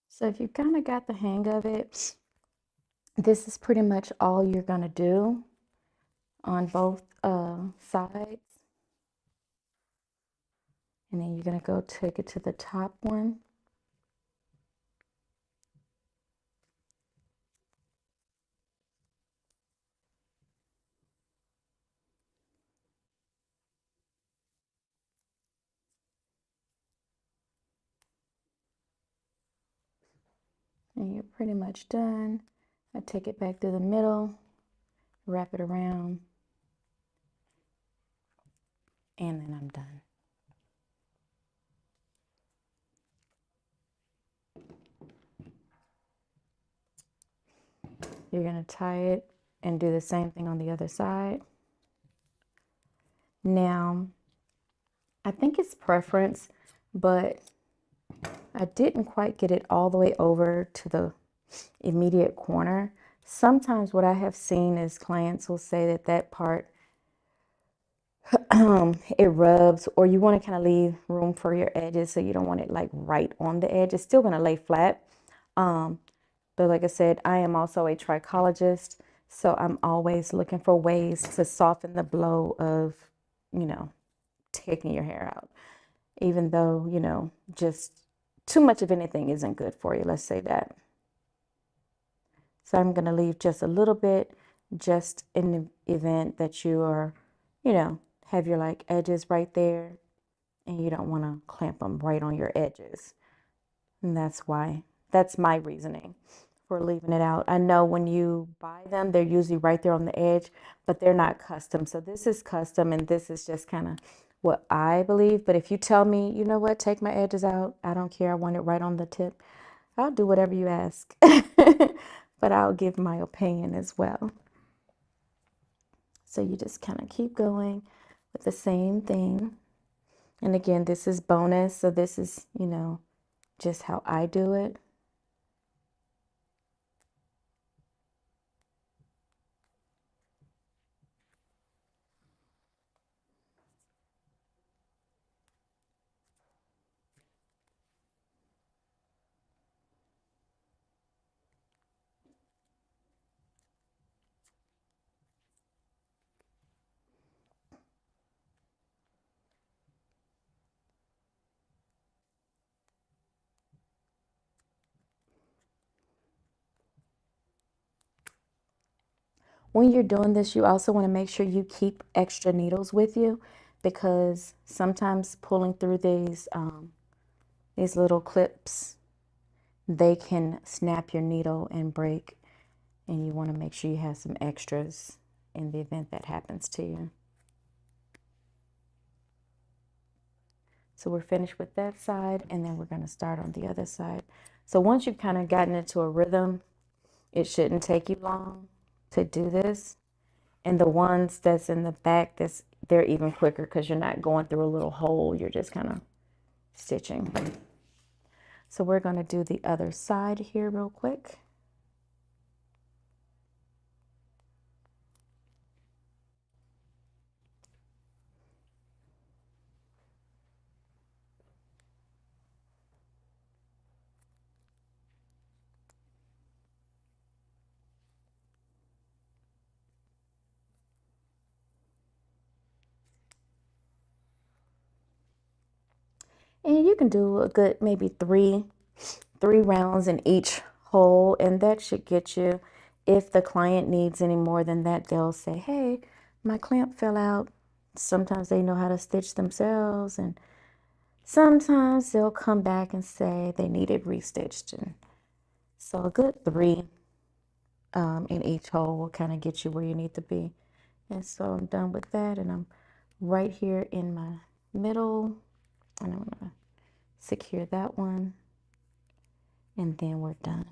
So if you kind of got the hang of it, this is pretty much all you're going to do on both sides. And then you're going to go take it to the top one. And you're pretty much done. I take it back through the middle, wrap it around, and then I'm done. You're going to tie it and do the same thing on the other side. Now, I think it's preference, but I didn't quite get it all the way over to the immediate corner. Sometimes what I have seen is clients will say that that part it rubs, or you want to kind of leave room for your edges, so you don't want it like right on the edge. It's still going to lay flat. But like I said, I am also a trichologist, so I'm always looking for ways to soften the blow of, taking your hair out. Even though, just too much of anything isn't good for you, let's say that. So I'm going to leave just a little bit, just in the event that you are, have your like edges right there and you don't want to clamp them right on your edges. And that's my reasoning for leaving it out. I know when you buy them, they're usually right there on the edge, but they're not custom. So this is custom, and this is just kind of what I believe. But if you tell me, you know what, take my edges out, I don't care, I want it right on the tip, I'll do whatever you ask. But I'll give my opinion as well. So you just kind of keep going with the same thing. And again, this is bonus. So this is, just how I do it. When you're doing this, you also want to make sure you keep extra needles with you, because sometimes pulling through these little clips, they can snap your needle and break, and you want to make sure you have some extras in the event that happens to you. So we're finished with that side, and then we're going to start on the other side. So once you've kind of gotten into a rhythm, it shouldn't take you long to do this. And the ones that's in the back, they're even quicker because you're not going through a little hole. You're just kind of stitching. So we're going to do the other side here real quick. And you can do a good maybe three rounds in each hole, and that should get you. If the client needs any more than that, they'll say, hey, my clamp fell out. Sometimes they know how to stitch themselves, and sometimes they'll come back and say they need it restitched. And so a good three in each hole will kind of get you where you need to be. And so I'm done with that, and I'm right here in my middle, and I'm gonna secure that one, and then we're done.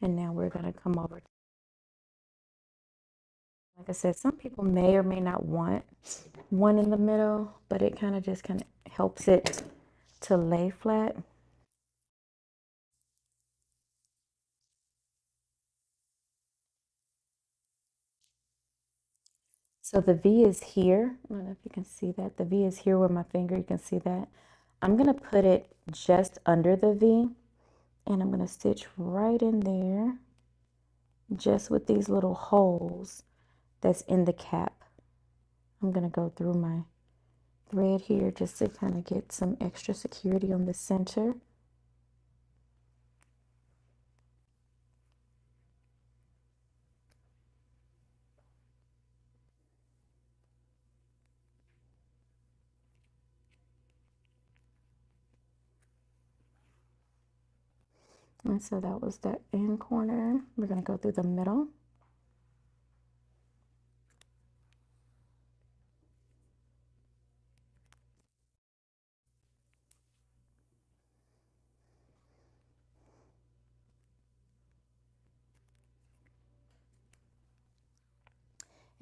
And now we're going to come over. Like I said, some people may or may not want one in the middle, but it kind of helps it to lay flat. So the V is here. I don't know if you can see that. The V is here with my finger. You can see that. I'm going to put it just under the V, and I'm going to stitch right in there, just with these little holes that's in the cap. I'm going to go through my thread here just to kind of get some extra security on the center. And so that was that end corner. We're going to go through the middle.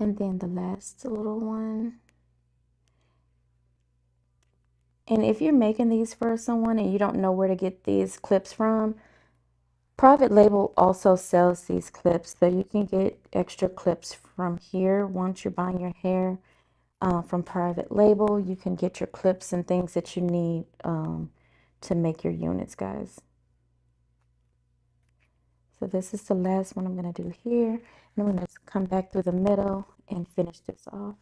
And then the last little one. And if you're making these for someone and you don't know where to get these clips from, Private Label also sells these clips, so you can get extra clips from here. Once you're buying your hair from Private Label, you can get your clips and things that you need to make your units, guys. So this is the last one I'm going to do here. And I'm going to come back through the middle and finish this off.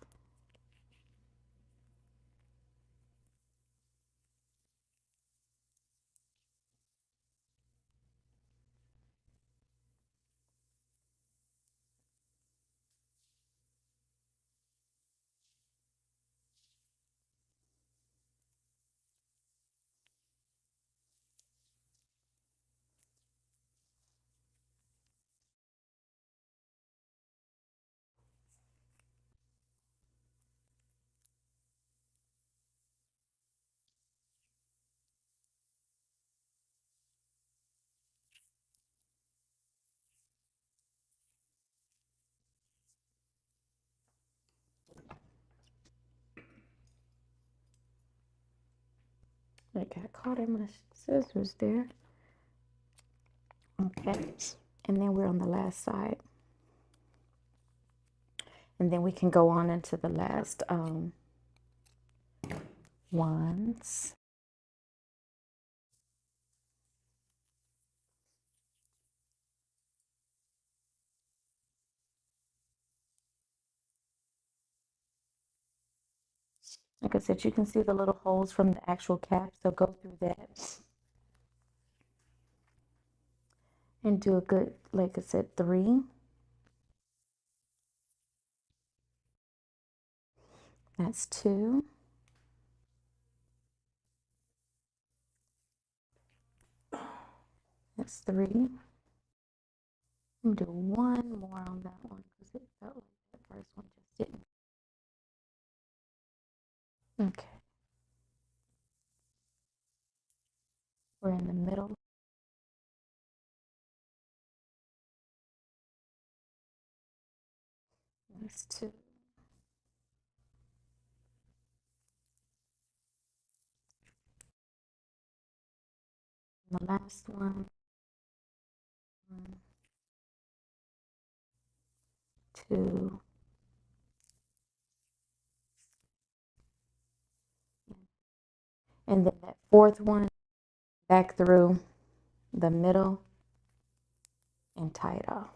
I got caught in my scissors there. Okay. And then we're on the last side. And then we can go on into the last ones. Like I said, you can see the little holes from the actual cap, so go through that. And do a good, like I said, 3. That's 2. That's 3. I'm gonna do one more on that one because it felt like that first one just didn't. Okay. We're in the middle. That's 2. And the last one. 2. And then that fourth one, back through the middle and tie it off.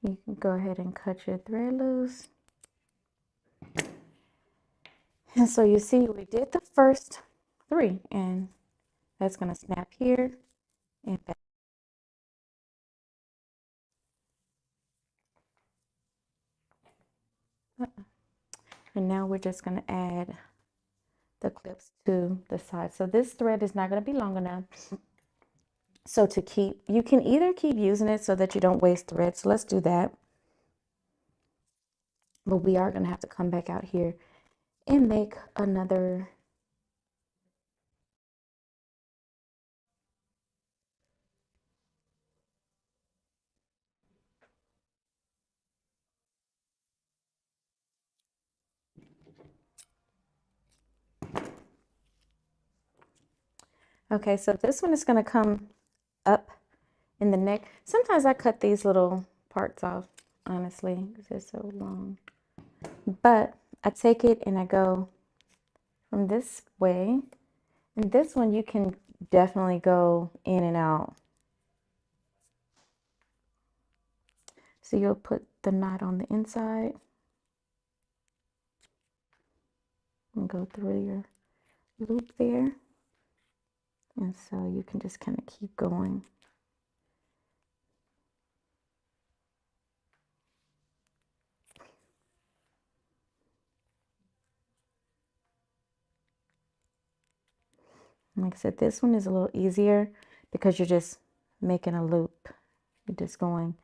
You can go ahead and cut your thread loose. And so you see we did the first 3, and that's going to snap here and back. And now we're just going to add the clips to the side. So this thread is not going to be long enough. So to keep, you can either keep using it so that you don't waste thread. So let's do that. But we are going to have to come back out here and make another. Okay, so this one is going to come up in the neck. Sometimes I cut these little parts off, honestly, because they're so long. But I take it and I go from this way. And this one you can definitely go in and out. So you'll put the knot on the inside and go through your loop there. And so you can just kind of keep going. Like I said, this one is a little easier because you're just making a loop. You're just going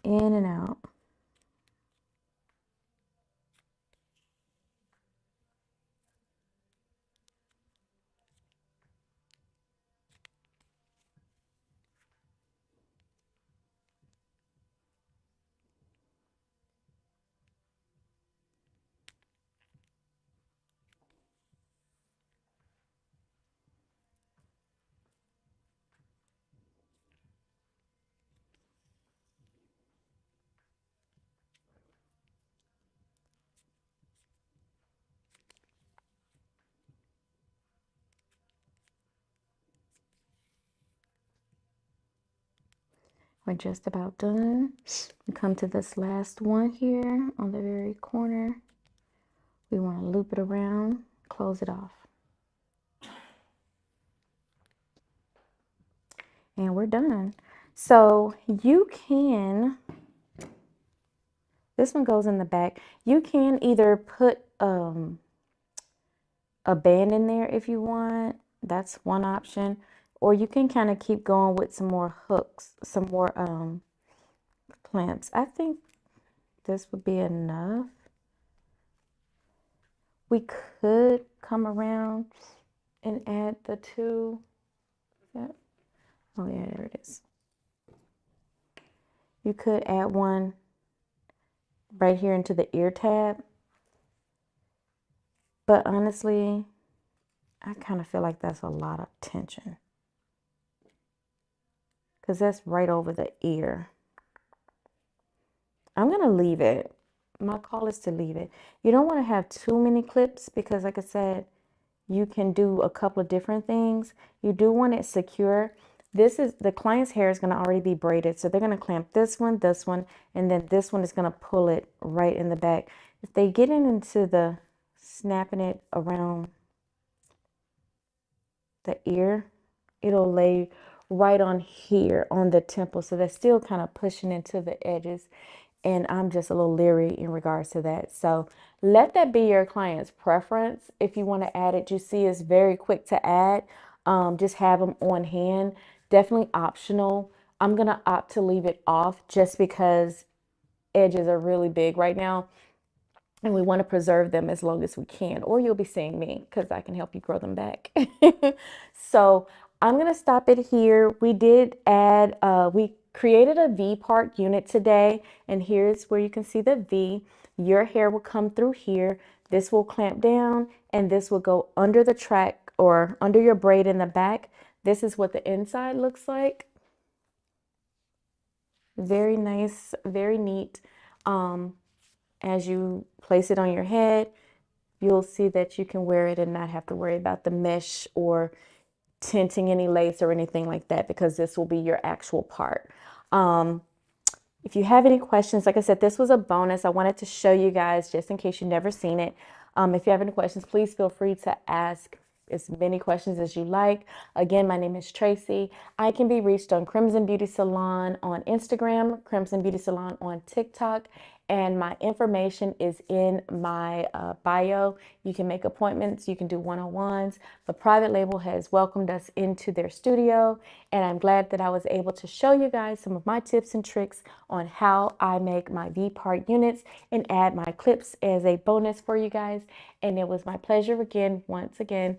in and out. We're just about done. We come to this last one here on the very corner. We want to loop it around, close it off. And we're done. So you can, this one goes in the back. You can either put a band in there if you want. That's one option. Or you can kind of keep going with some more hooks, some more clamps. I think this would be enough. We could come around and add the two. Oh yeah, there it is. You could add one right here into the ear tab. But honestly, I kind of feel like that's a lot of tension. Because that's right over the ear. I'm going to leave it. My call is to leave it. You don't want to have too many clips because, like I said, you can do a couple of different things. You do want it secure. This is, the client's hair is going to already be braided. So they're going to clamp this one, and then this one is going to pull it right in the back. If they get into the snapping it around the ear, it'll lay right on here on the temple. So they're still kind of pushing into the edges. And I'm just a little leery in regards to that. So let that be your client's preference. If you want to add it, you see it's very quick to add. Just have them on hand. Definitely optional. I'm going to opt to leave it off just because edges are really big right now. And we want to preserve them as long as we can. Or you'll be seeing me because I can help you grow them back. So I'm going to stop it here. We did add, we created a V part unit today. And here's where you can see the V. Your hair will come through here. This will clamp down and this will go under the track or under your braid in the back. This is what the inside looks like. Very nice, very neat. As you place it on your head, you'll see that you can wear it and not have to worry about the mesh or tinting any lace or anything like that because this will be your actual part. If you have any questions, like I said, this was a bonus. I wanted to show you guys just in case you've never seen it. If you have any questions, please feel free to ask as many questions as you like. Again, my name is Traci. I can be reached on Crimson Beauty Salon on Instagram, Crimson Beauty Salon on TikTok, and my information is in my bio. You can make appointments. You can do one-on-ones. The Private Label has welcomed us into their studio, and I'm glad that I was able to show you guys some of my tips and tricks on how I make my V-part units and add my clips as a bonus for you guys. And it was my pleasure again, once again,